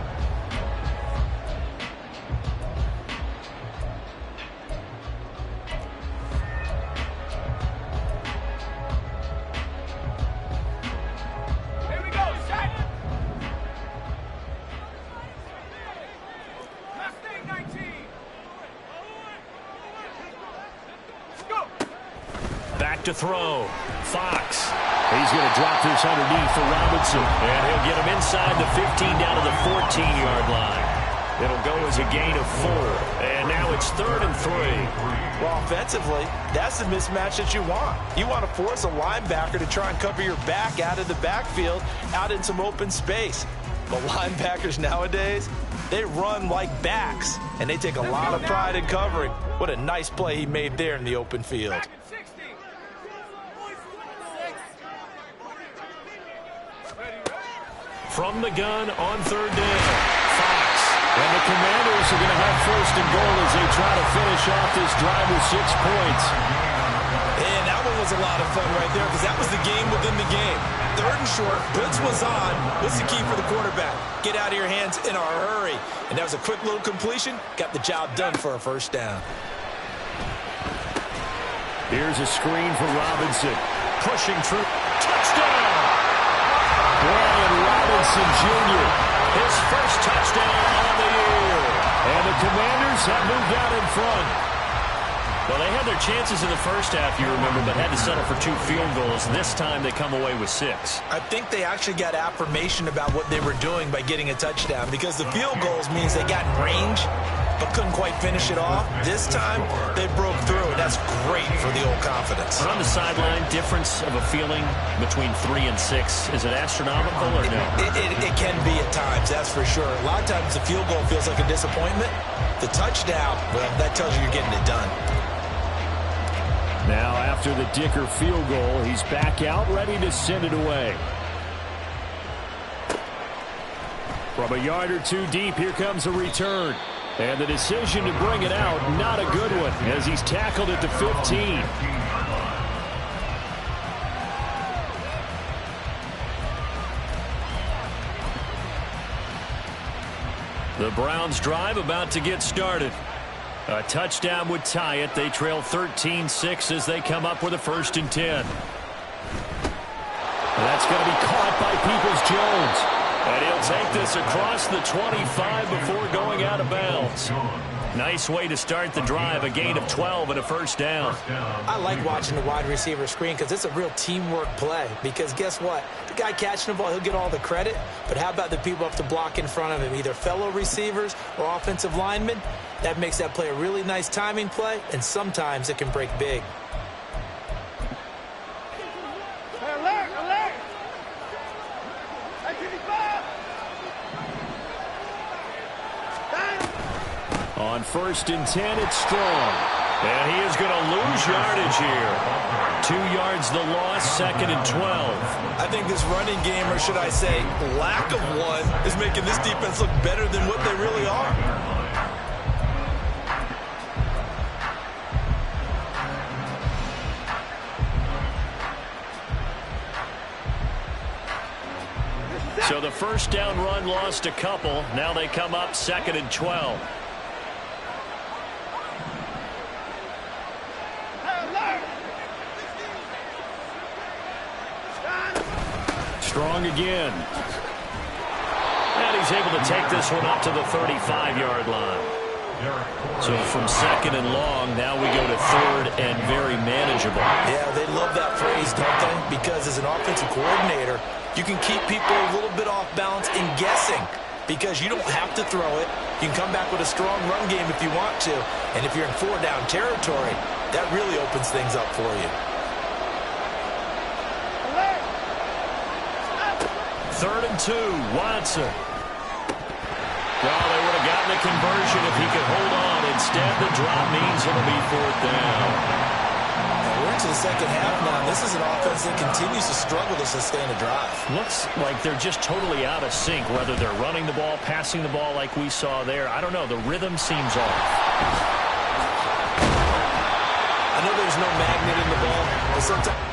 To throw. Fox. He's going to drop this underneath for Robinson. And he'll get him inside the 15 down to the 14-yard line. It'll go as a gain of 4. And now it's 3rd and 3. Well, offensively, that's the mismatch that you want. You want to force a linebacker to try and cover your back out of the backfield, out in some open space. But linebackers nowadays, they run like backs, and they take a lot of pride in covering. What a nice play he made there in the open field. From the gun on 3rd down. Fox. And the Commanders are going to have 1st and goal as they try to finish off this drive with 6 points. And that one was a lot of fun right there because that was the game within the game. 3rd and short, blitz was on. What's the key for the quarterback? Get out of your hands in a hurry. And that was a quick little completion. Got the job done for a 1st down. Here's a screen for Robinson. Pushing through. Touchdown! Brian Robinson Jr. His first touchdown on the year. And the Commanders have moved out in front. Well, they had their chances in the first half, you remember, but had to settle for 2 field goals. This time they come away with 6. I think they actually got affirmation about what they were doing by getting a touchdown because the field goals means they got range but couldn't quite finish it off. This time, they broke through, and that's great for the old confidence. But on the sideline, difference of a feeling between 3 and 6, is it astronomical or no? It can be at times, that's for sure. A lot of times the field goal feels like a disappointment. The touchdown, well, that tells you you're getting it done. Now, after the Dicker field goal, he's back out, ready to send it away. From a yard or 2 deep, here comes a return. And the decision to bring it out, not a good one, as he's tackled at the 15. The Browns drive about to get started. A touchdown would tie it. They trail 13-6 as they come up with a 1st and 10. That's going to be caught by Peoples-Jones. And he'll take this across the 25 before going out of bounds. Nice way to start the drive, a gain of 12 and a first down. I like watching the wide receiver screen because it's a real teamwork play. Because guess what? The guy catching the ball, he'll get all the credit. But how about the people up to block in front of him, either fellow receivers or offensive linemen? That makes that play a really nice timing play, and sometimes it can break big. On 1st and 10, it's Strong. And he is going to lose yardage here. 2 yards the loss, 2nd and 12. I think this running game, or should I say lack of one, is making this defense look better than what they really are. So the first down run lost a couple. Now they come up 2nd and 12. Strong again. And he's able to take this one up to the 35-yard line. So from 2nd and long, now we go to 3rd and very manageable. Yeah, they love that phrase, don't they? Because as an offensive coordinator, you can keep people a little bit off balance in guessing because you don't have to throw it. You can come back with a strong run game if you want to. And if you're in 4-down territory, that really opens things up for you. 3rd and 2, Watson. Well, they would have gotten the conversion if he could hold on. Instead, the drop means it'll be 4th down. We're into the second half now. This is an offense that continues to struggle to sustain a drive. Looks like they're just totally out of sync, whether they're running the ball, passing the ball like we saw there. I don't know. The rhythm seems off. I know there's no magnet in the ball, but sometimes...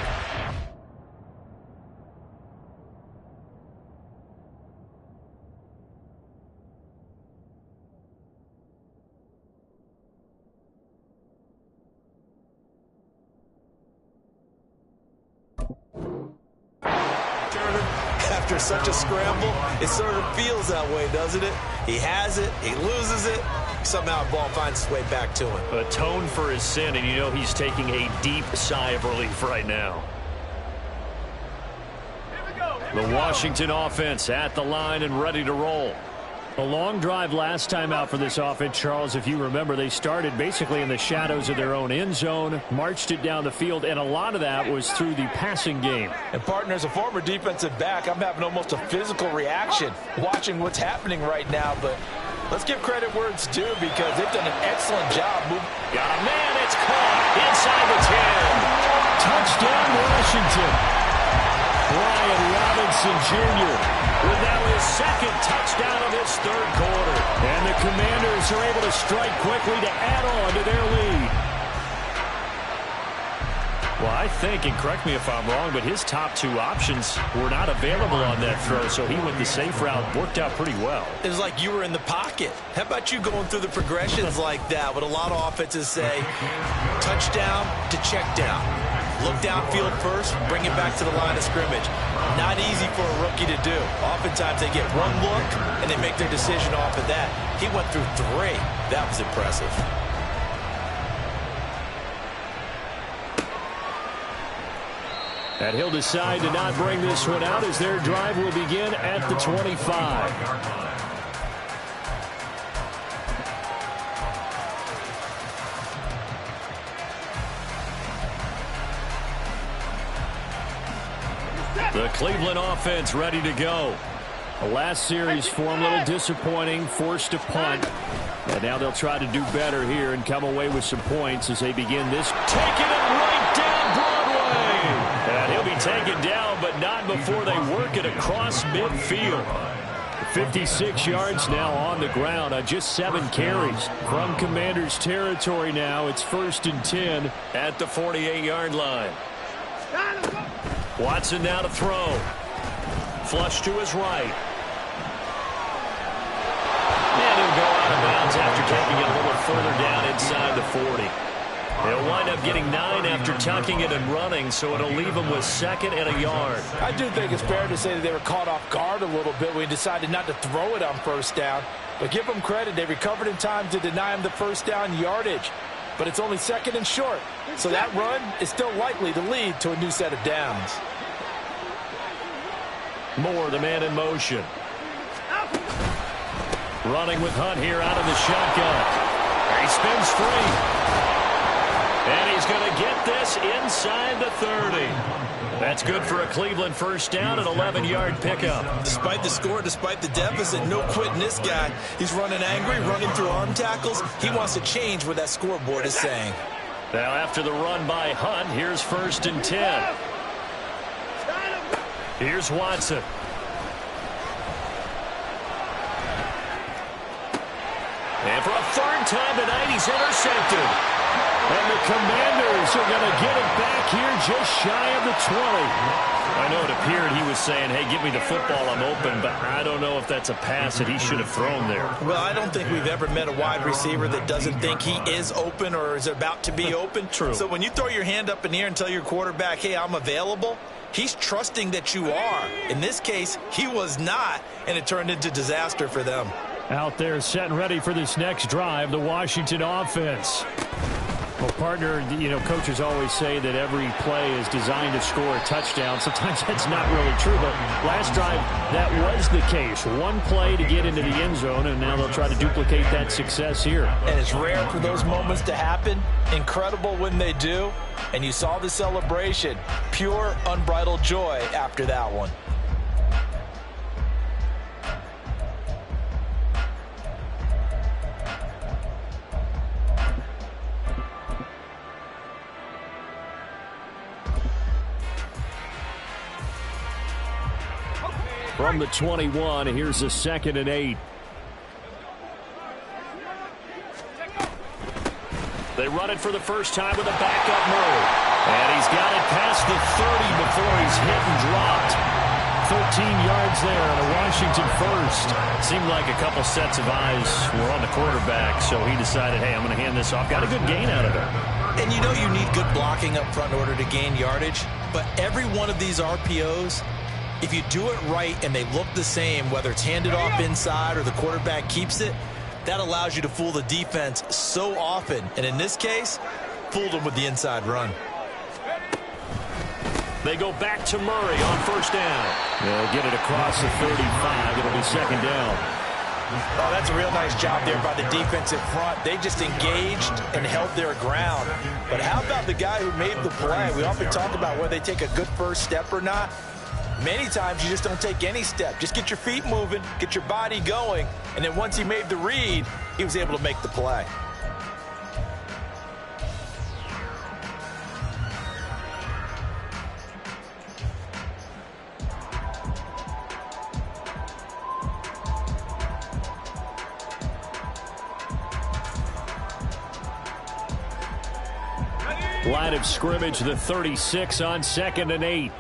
After such a scramble, it sort of feels that way, doesn't it? He has it, he loses it, somehow the ball finds its way back to him. Atone for his sin, and you know he's taking a deep sigh of relief right now. The Washington offense at the line and ready to roll. A long drive last time out for this offense, Charles. If you remember, they started basically in the shadows of their own end zone, marched it down the field, and a lot of that was through the passing game. And, partner, as a former defensive back, I'm having almost a physical reaction watching what's happening right now. But let's give credit where it's due because they've done an excellent job. Got a man, it's caught inside the 10. Touchdown, Washington. Brian Robinson Jr. with now his 2nd touchdown of his 3rd quarter. And the Commanders are able to strike quickly to add on to their lead. Well, I think, and correct me if I'm wrong, but his top 2 options were not available on that throw, so he went the safe route. Worked out pretty well. It was like you were in the pocket. How about you going through the progressions like that? What a lot of offenses say, touchdown to check down. Look downfield first, bring it back to the line of scrimmage. Not easy for a rookie to do. Oftentimes they get one look and they make their decision off of that. He went through 3. That was impressive. And he'll decide to not bring this one out as their drive will begin at the 25. The Cleveland offense ready to go. The last series for them a little disappointing, forced to punt. And now they'll try to do better here and come away with some points as they begin this. Taking it right down Broadway. And he'll be taken down, but not before they work it across midfield. 56 yards now on the ground on just 7 carries. From Commanders territory now, it's 1st and 10 at the 48-yard line. Watson now to throw. Flush to his right. And he'll go out of bounds after taking it a little further down inside the 40. He'll wind up getting 9 after tucking it and running, so it'll leave him with 2nd and a yard. I do think it's fair to say that they were caught off guard a little bit when he decided not to throw it on 1st down. But give them credit, they recovered in time to deny him the first down yardage. But it's only 2nd and short, so that run is still likely to lead to a new set of downs. Moore, the man in motion. Running with Hunt here out of the shotgun. He spins free. And he's going to get this inside the 30. That's good for a Cleveland first down, an 11-yard pickup. Despite the score, despite the deficit, no quitting this guy. He's running angry, running through arm tackles. He wants to change what that scoreboard is saying. Now after the run by Hunt, here's 1st and 10. Here's Watson. And for a 3rd time tonight, he's intercepted. And the Commanders are going to get it back here just shy of the 20. I know it appeared he was saying, hey, give me the football, I'm open, but I don't know if that's a pass that he should have thrown there. Well, I don't think we've ever met a wide receiver that doesn't think he is open or is about to be open. True. So when you throw your hand up in the air and tell your quarterback, hey, I'm available, he's trusting that you are. In this case, he was not, and it turned into disaster for them. Out there set and ready for this next drive, the Washington offense. Well, partner, you know, coaches always say that every play is designed to score a touchdown. Sometimes that's not really true, but last drive, that was the case. One play to get into the end zone, and now they'll try to duplicate that success here. And it's rare for those moments to happen. Incredible when they do. And you saw the celebration. Pure, unbridled joy after that one. From the 21, here's a 2nd and 8. They run it for the first time with a backup Murray. And he's got it past the 30 before he's hit and dropped. 13 yards there on a Washington first. Seemed like a couple sets of eyes were on the quarterback, so he decided, hey, I'm going to hand this off. Got a good gain out of it. And you know you need good blocking up front in order to gain yardage, but every one of these RPOs, if you do it right and they look the same, whether it's handed off inside or the quarterback keeps it, that allows you to fool the defense so often. And in this case, fooled them with the inside run. They go back to Murray on first down. They'll get it across the 35. It'll be 2nd down. Oh, that's a real nice job there by the defensive front. They just engaged and held their ground. But how about the guy who made the play? We often talk about whether they take a good first step or not. Many times you just don't take any step. Just get your feet moving, get your body going, and then once he made the read, he was able to make the play. Line of scrimmage, the 36 on 2nd and 8.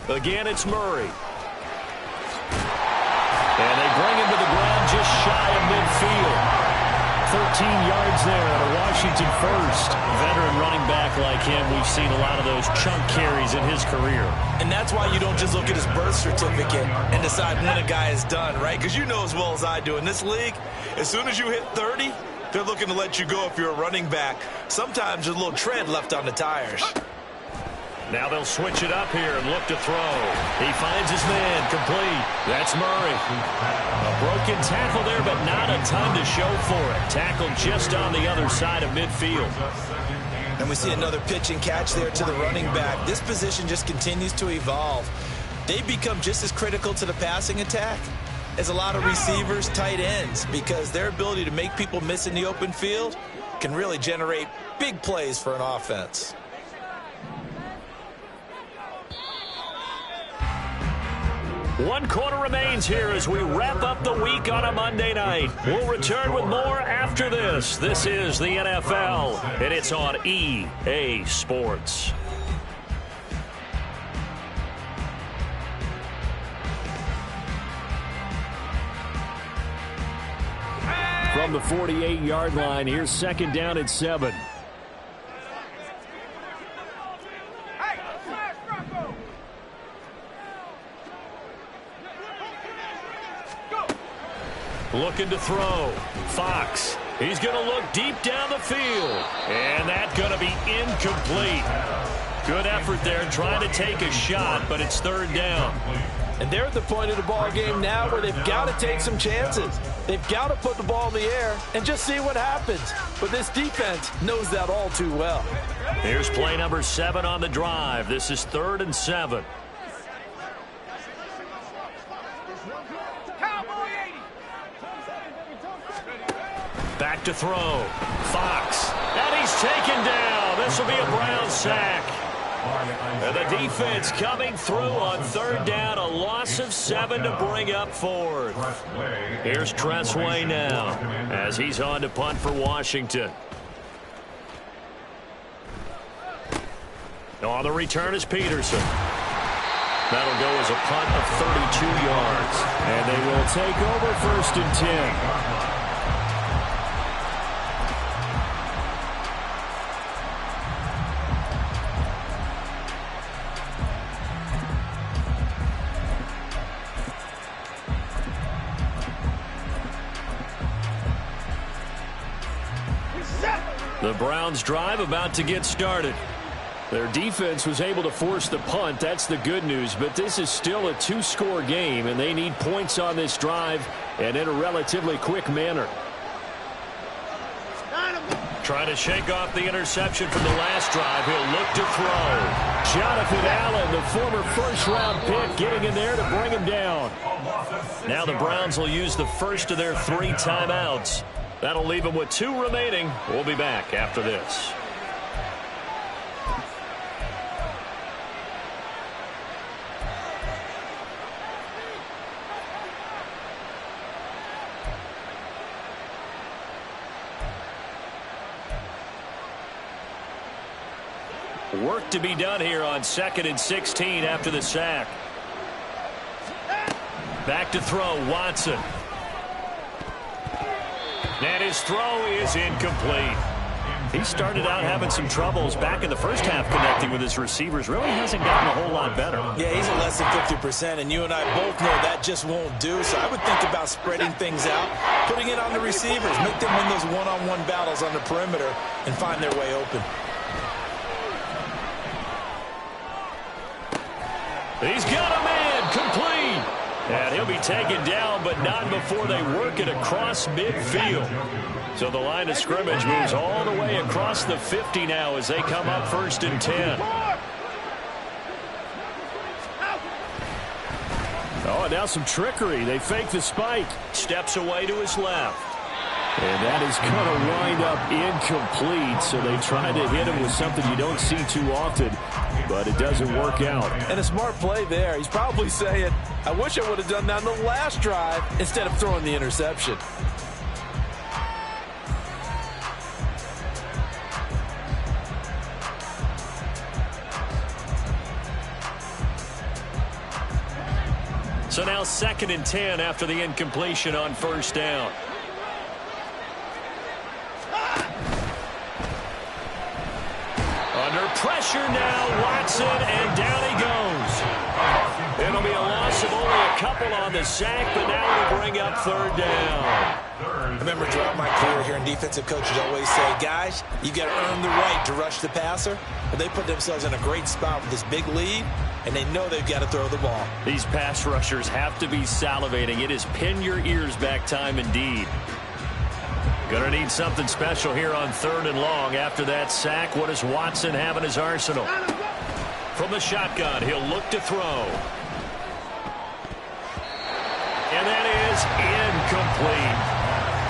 Again, it's Murray. And they bring him to the ground just shy of midfield. 13 yards there on a Washington first. Veteran running back like him, we've seen a lot of those chunk carries in his career. And that's why you don't just look at his birth certificate and decide when a guy is done, right? Because you know as well as I do, in this league, as soon as you hit 30, they're looking to let you go if you're a running back. Sometimes there's a little tread left on the tires. Now they'll switch it up here and look to throw. He finds his man, complete. That's Murray. A broken tackle there, but not a ton to show for it. Tackled just on the other side of midfield. And we see another pitch and catch there to the running back. This position just continues to evolve. They become just as critical to the passing attack as a lot of receivers, tight ends, because their ability to make people miss in the open field can really generate big plays for an offense. One quarter remains here as we wrap up the week on a Monday night. We'll return with more after this. This is the NFL, and it's on EA Sports. From the 48-yard line, here's 2nd down and 7. looking to throw. Fox, he's going to look deep down the field. And that's going to be incomplete. Good effort there trying to take a shot, but it's third down. And they're at the point of the ball game now where they've got to take some chances. They've got to put the ball in the air and just see what happens. But this defense knows that all too well. Here's play number 7 on the drive. This is 3rd and 7. Back to throw. Fox. And he's taken down. This will be a Browns sack. And the defense coming through on 3rd down. A loss of 7 to bring up 4th. Here's Tressway now as he's on to punt for Washington. On the return is Peterson. That'll go as a punt of 32 yards. And they will take over 1st and 10. The Browns drive about to get started. Their defense was able to force the punt. That's the good news. But this is still a 2-score game, and they need points on this drive and in a relatively quick manner. Trying to shake off the interception from the last drive. He'll look to throw. Jonathan Allen, the former first-round pick, getting in there to bring him down. Now the Browns will use the first of their 3 timeouts. That'll leave them with 2 remaining. We'll be back after this. Work to be done here on 2nd and 16 after the sack. Back to throw, Watson. And his throw is incomplete. He started out having some troubles back in the first half connecting with his receivers. Really hasn't gotten a whole lot better. Yeah, he's at less than 50%, and you and I both know that just won't do. So I would think about spreading things out, putting it on the receivers, make them win those one-on-one battles on the perimeter and find their way open. He's got a man complete. And he'll be taken down, but not before they work it across midfield. So the line of scrimmage moves all the way across the 50 now as they come up 1st and 10. Oh, now some trickery. They fake the spike. Steps away to his left. And that is going to wind up incomplete, so they try to hit him with something you don't see too often, but it doesn't work out. And a smart play there. He's probably saying, I wish I would have done that on the last drive instead of throwing the interception. So now 2nd and 10 after the incompletion on 1st down. Under pressure now, Watson, and down he goes. It'll be a loss of only a couple on the sack, but now it'll bring up 3rd down. I remember throughout my career here in defensive coaches always say, guys, you got to earn the right to rush the passer. But they put themselves in a great spot with this big lead, and they know they've got to throw the ball. These pass rushers have to be salivating. It is pin your ears back time indeed. Going to need something special here on 3rd and long. After that sack, what does Watson have in his arsenal? From the shotgun, he'll look to throw. And that is incomplete.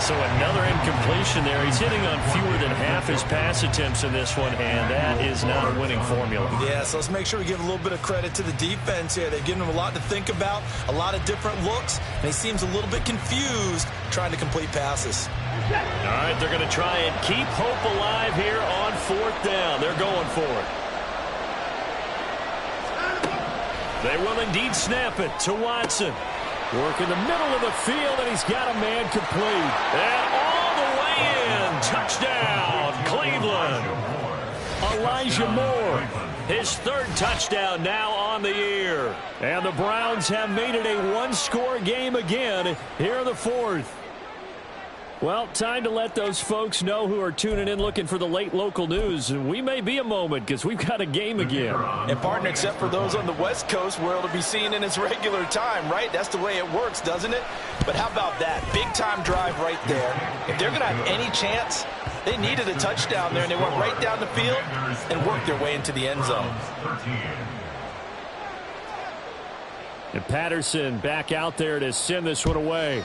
So another incompletion there. He's hitting on fewer than half his pass attempts in this one, and that is not a winning formula. Yeah, so let's make sure we give a little bit of credit to the defense here. They've given him a lot to think about, a lot of different looks, and he seems a little bit confused trying to complete passes. All right, they're going to try and keep hope alive here on 4th down. They're going for it. They will indeed snap it to Watson. Work in the middle of the field, and he's got a man complete. And all the way in. Touchdown, Cleveland. Elijah Moore, his 3rd touchdown now on the year. And the Browns have made it a 1-score game again here in the 4th. Well, time to let those folks know who are tuning in looking for the late local news. We may be a moment because we've got a game again. And partner, except for those on the West Coast where it'll be seen in its regular time, right? That's the way it works, doesn't it? But how about that? Big-time drive right there. If they're going to have any chance, they needed a touchdown there, and they went right down the field and worked their way into the end zone. And Patterson back out there to send this one away.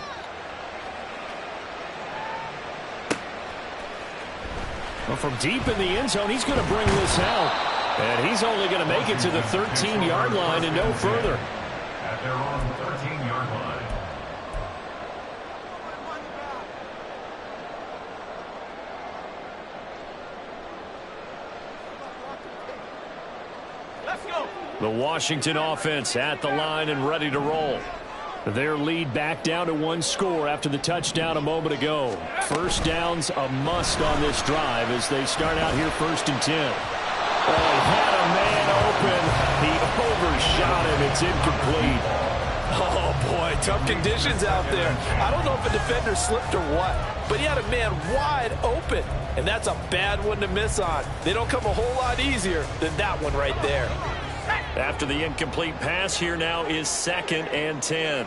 Well, from deep in the end zone, he's going to bring this out. And he's only going to make it to the 13-yard line and no further. At their own 13-yard line. Let's go. The Washington offense at the line and ready to roll. Their lead back down to one score after the touchdown a moment ago. First down's a must on this drive as they start out here 1st and 10. Oh, he had a man open. He overshot him. It's incomplete. Oh, boy, tough conditions out there. I don't know if a defender slipped or what, but he had a man wide open, and that's a bad one to miss on. They don't come a whole lot easier than that one right there. After the incomplete pass, here now is 2nd and 10.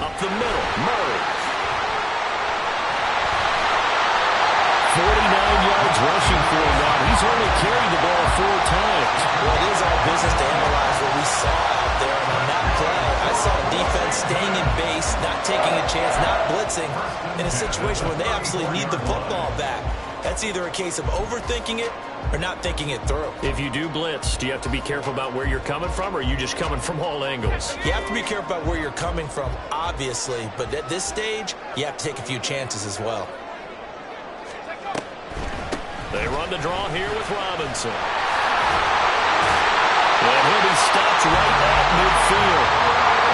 Up the middle, Murray. 49 yards rushing for him now. He's only carried the ball 4 times. Well, it is our business to analyze what we saw out there. And on that play, I saw a defense staying in base, not taking a chance, not blitzing, in a situation where they absolutely need the football back. That's either a case of overthinking it or not thinking it through. If you do blitz, do you have to be careful about where you're coming from, or are you just coming from all angles? You have to be careful about where you're coming from, obviously, but at this stage, you have to take a few chances as well. They run the draw here with Robinson. And he'll be stopped right at midfield.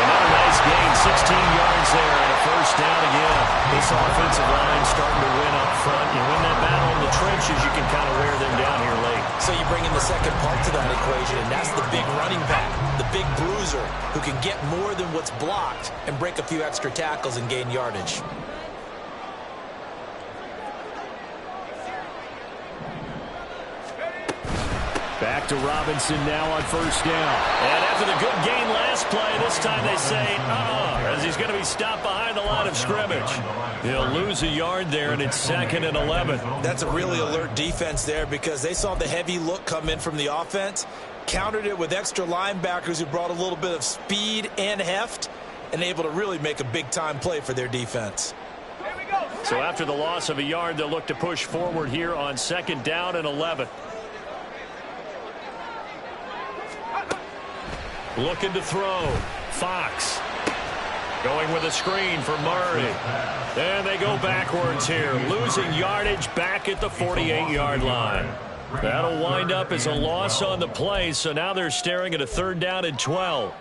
Another nice gain, 16 yards there, and a first down again. This offensive line starting to win up front. You win that battle in the trenches, you can kind of wear them down here late. So you bring in the second part to that equation, and that's the big running back, the big bruiser, who can get more than what's blocked and break a few extra tackles and gain yardage. Back to Robinson now on first down. And after the good gain last play, this time they say, as he's going to be stopped behind the line of scrimmage. He'll lose a yard there, and it's 2nd and 11. That's a really alert defense there because they saw the heavy look come in from the offense, countered it with extra linebackers who brought a little bit of speed and heft, and able to really make a big-time play for their defense. So after the loss of a yard, they'll look to push forward here on 2nd down and 11. Looking to throw. Fox going with a screen for Murray. And they go backwards here. Losing yardage back at the 48-yard line. That'll wind up as a loss on the play, so now they're staring at a 3rd down and 12.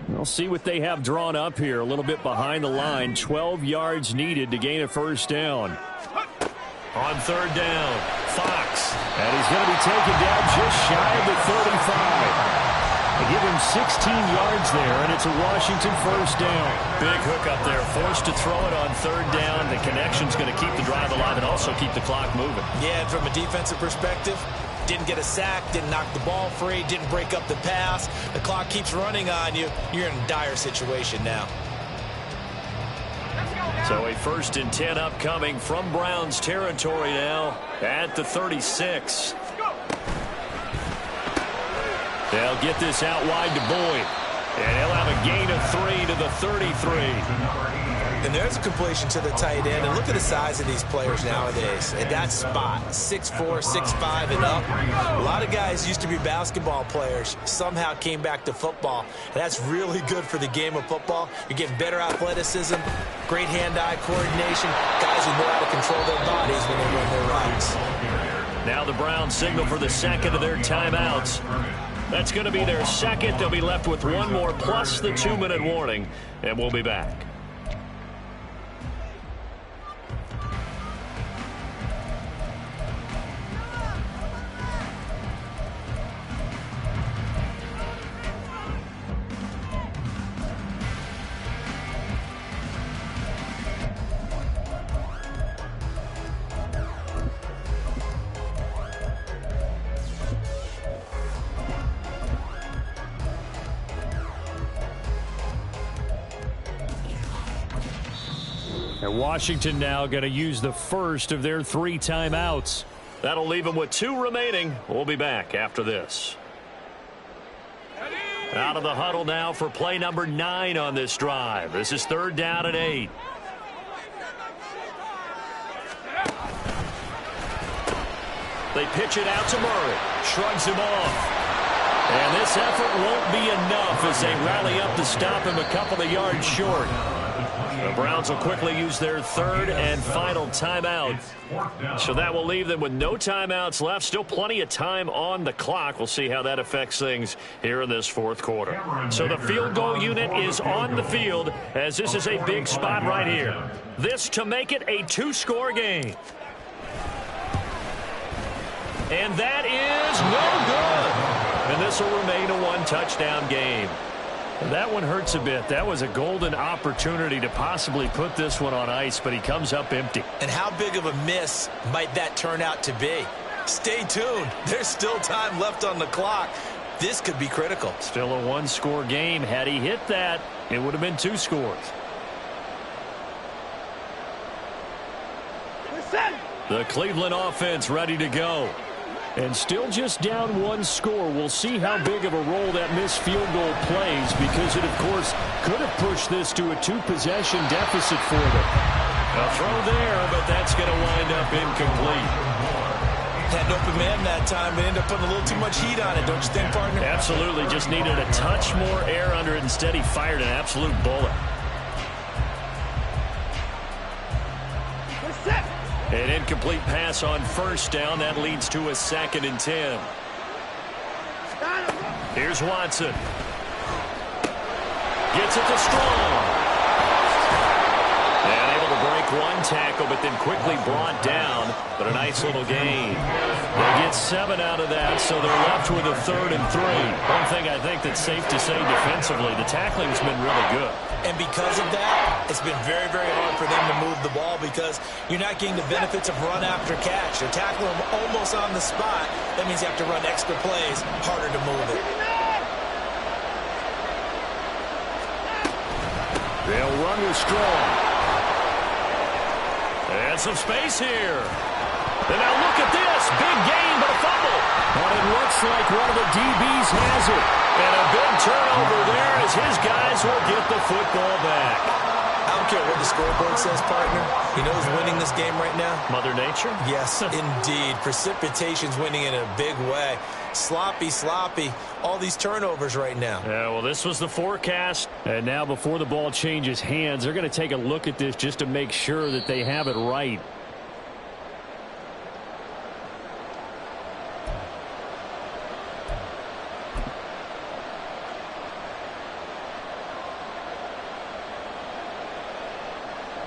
We'll see what they have drawn up here. A little bit behind the line. 12 yards needed to gain a first down. On 3rd down, Fox. And he's going to be taken down just shy of the 35. They give him 16 yards there, and it's a Washington first down. Big hook up there. Forced to throw it on 3rd down. The connection's going to keep the drive alive and also keep the clock moving. Yeah, and from a defensive perspective, didn't get a sack, didn't knock the ball free, didn't break up the pass. The clock keeps running on you. You're in a dire situation now. So a 1st and 10 upcoming from Browns territory now at the 36. They'll get this out wide to Boyd. And he'll have a gain of 3 to the 33. And there's a completion to the tight end. And look at the size of these players nowadays. At that spot, 6'4", 6'5", and up. A lot of guys used to be basketball players, somehow came back to football. And that's really good for the game of football. You're getting better athleticism, great hand-eye coordination, guys who know how to control their bodies when they run their routes. Now the Browns signal for the second of their timeouts. That's going to be their second. They'll be left with one more plus the 2-minute warning, and we'll be back. And Washington now going to use the first of their 3 timeouts. That'll leave them with 2 remaining. We'll be back after this. Out of the huddle now for play number 9 on this drive. This is 3rd down and 8. They pitch it out to Murray. Shrugs him off. And this effort won't be enough as they rally up to stop him a couple of yards short. The Browns will quickly use their 3rd and final timeout. So that will leave them with no timeouts left. Still plenty of time on the clock. We'll see how that affects things here in this 4th quarter. So the field goal unit is on the field as this is a big spot right here. This to make it a 2-score game. And that is no good. And this will remain a 1-touchdown game. That one hurts a bit. That was a golden opportunity to possibly put this one on ice, but he comes up empty. And how big of a miss might that turn out to be? Stay tuned. There's still time left on the clock. This could be critical. Still a 1-score game. Had he hit that, it would have been 2 scores. The Cleveland offense ready to go. And still just down 1 score. We'll see how big of a role that missed field goal plays because it, of course, could have pushed this to a 2-possession deficit for them. A throw there, but that's going to wind up incomplete. Had an open man that time, but ended up putting a little too much heat on it, don't you think, partner? Absolutely. Just needed a touch more air under it. Instead, he fired an absolute bullet. An incomplete pass on 1st down. That leads to a 2nd and 10. Here's Watson. Gets it to Strong. And able to break 1 tackle, but then quickly brought down. But a nice little gain. They get 7 out of that, so they're left with a 3rd and 3. One thing I think that's safe to say defensively, the tackling's been really good. And because of that, it's been very, very hard for them to move the ball because you're not getting the benefits of run after catch. You're tackling them almost on the spot. That means you have to run extra plays, harder to move it. They'll run with Strong. And some space here. And now look at this. Big gain, but a fumble. And it looks like one of the DBs has it. And a big turnover there as his guys will get the football back. I don't care what the scoreboard says, partner. You know who's winning this game right now? Mother Nature? Yes, indeed. Precipitation's winning in a big way. Sloppy, sloppy. All these turnovers right now. Yeah, well, this was the forecast. And now before the ball changes hands, they're going to take a look at this just to make sure that they have it right.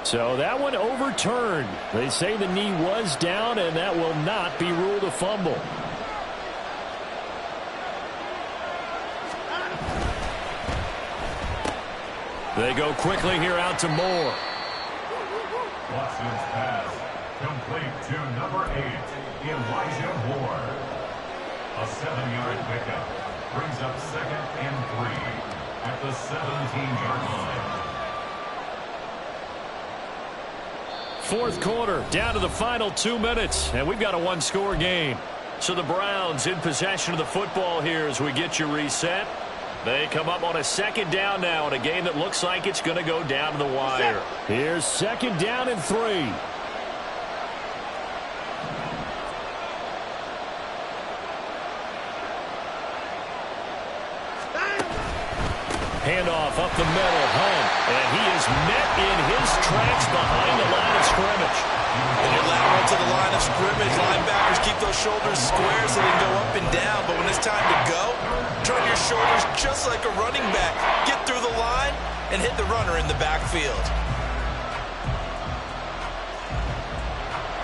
So that one overturned. They say the knee was down, and that will not be ruled a fumble. They go quickly here out to Moore. Watson's pass complete to number 8, Elijah Moore. A 7-yard pickup brings up 2nd and 3 at the 17-yard line. 4th quarter, down to the final 2 minutes, and we've got a 1-score game. So the Browns in possession of the football here as we get you reset. They come up on a second down now in a game that looks like it's going to go down to the wire. Here's second down and 3. Handoff up the middle, Hunt, and he is met in his tracks behind the line of scrimmage. When you're lateral to the line of scrimmage, linebackers keep those shoulders square so they can go up and down. But when it's time to go, turn your shoulders just like a running back. Get through the line and hit the runner in the backfield.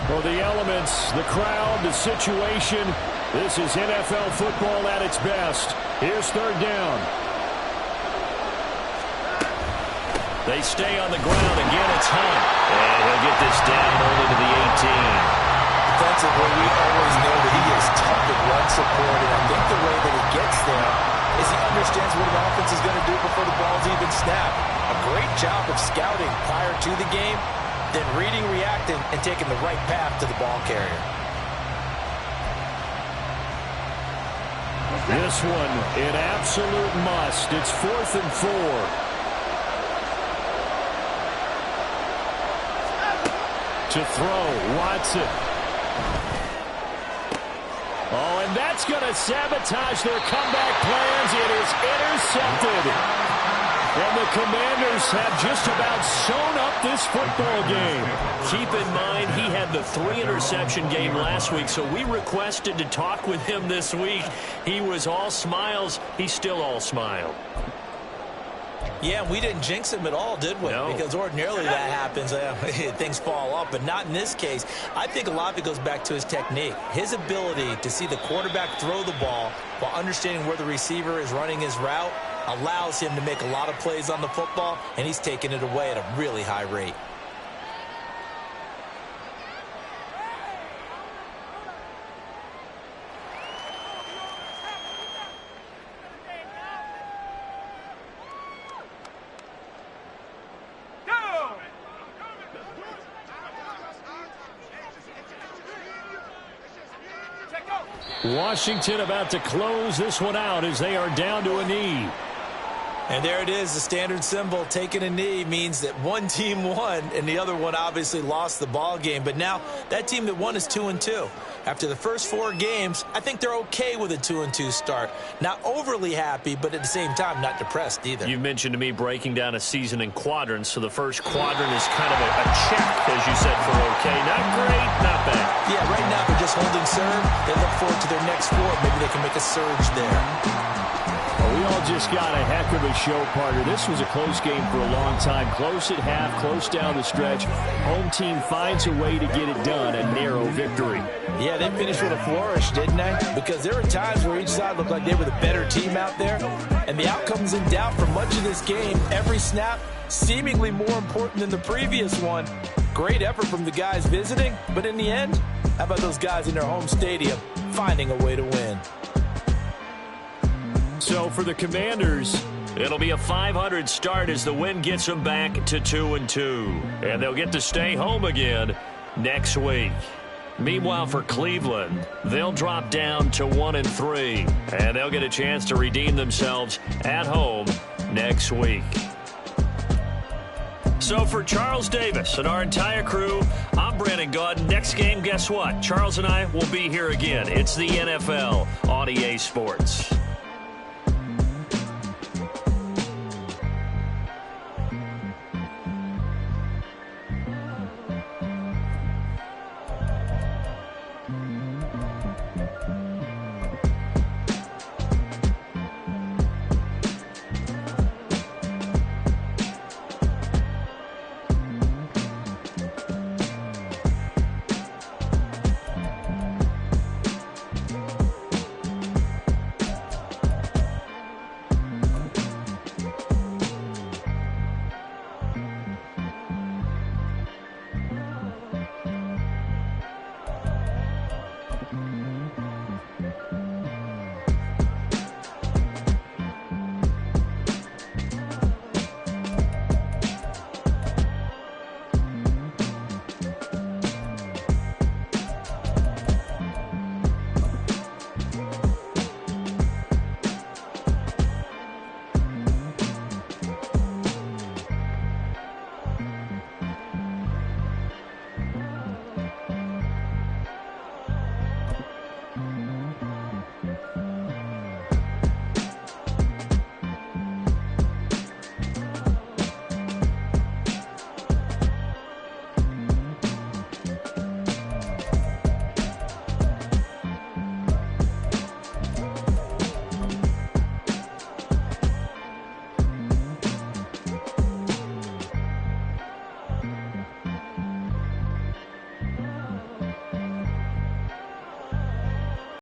For the elements, the crowd, the situation, this is NFL football at its best. Here's third down. They stay on the ground. Again, it's Hunt. And he'll get this down only to the 18. Defensively, we always know that he is tough in run support, and I think the way that he gets there is he understands what an offense is going to do before the ball's even snapped. A great job of scouting prior to the game, then reading, reacting, and taking the right path to the ball carrier. This one, an absolute must. It's 4th and 4. To throw, Watson. Oh, and that's going to sabotage their comeback plans. It is intercepted. And the Commanders have just about sewn up this football game. Keep in mind, he had the 3-interception game last week, so we requested to talk with him this week. He was all smiles. He's still all smile. Yeah, we didn't jinx him at all, did we? No. Because ordinarily that happens. Things fall up, but not in this case. I think a lot of it goes back to his technique. His ability to see the quarterback throw the ball while understanding where the receiver is running his route allows him to make a lot of plays on the football, and he's taking it away at a really high rate. Washington about to close this one out as they are down to a knee. And there it is, the standard symbol. Taking a knee means that one team won and the other one obviously lost the ball game. But now that team that won is 2-2. After the first 4 games, I think they're okay with a 2-2 start. Not overly happy, but at the same time, not depressed either. You mentioned to me breaking down a season in quadrants, so the first quadrant is kind of a check, as you said, for okay. Not great, not bad. Yeah, right now they're just holding serve. They look forward to their next 4. Maybe they can make a surge there. Well, we all just got a heck of a show, partner. This was a close game for a long time. Close at half, close down the stretch. Home team finds a way to get it done, a narrow victory. Yeah, they finished with a flourish, didn't they? Because there were times where each side looked like they were the better team out there. And the outcome's in doubt for much of this game. Every snap seemingly more important than the previous one. Great effort from the guys visiting. But in the end, how about those guys in their home stadium finding a way to win? So for the Commanders, it'll be a .500 start as the win gets them back to 2-2. And they'll get to stay home again next week. Meanwhile, for Cleveland, they'll drop down to 1-3. And they'll get a chance to redeem themselves at home next week. So for Charles Davis and our entire crew, I'm Brandon Gaudin. Next game, guess what? Charles and I will be here again. It's the NFL on EA Sports.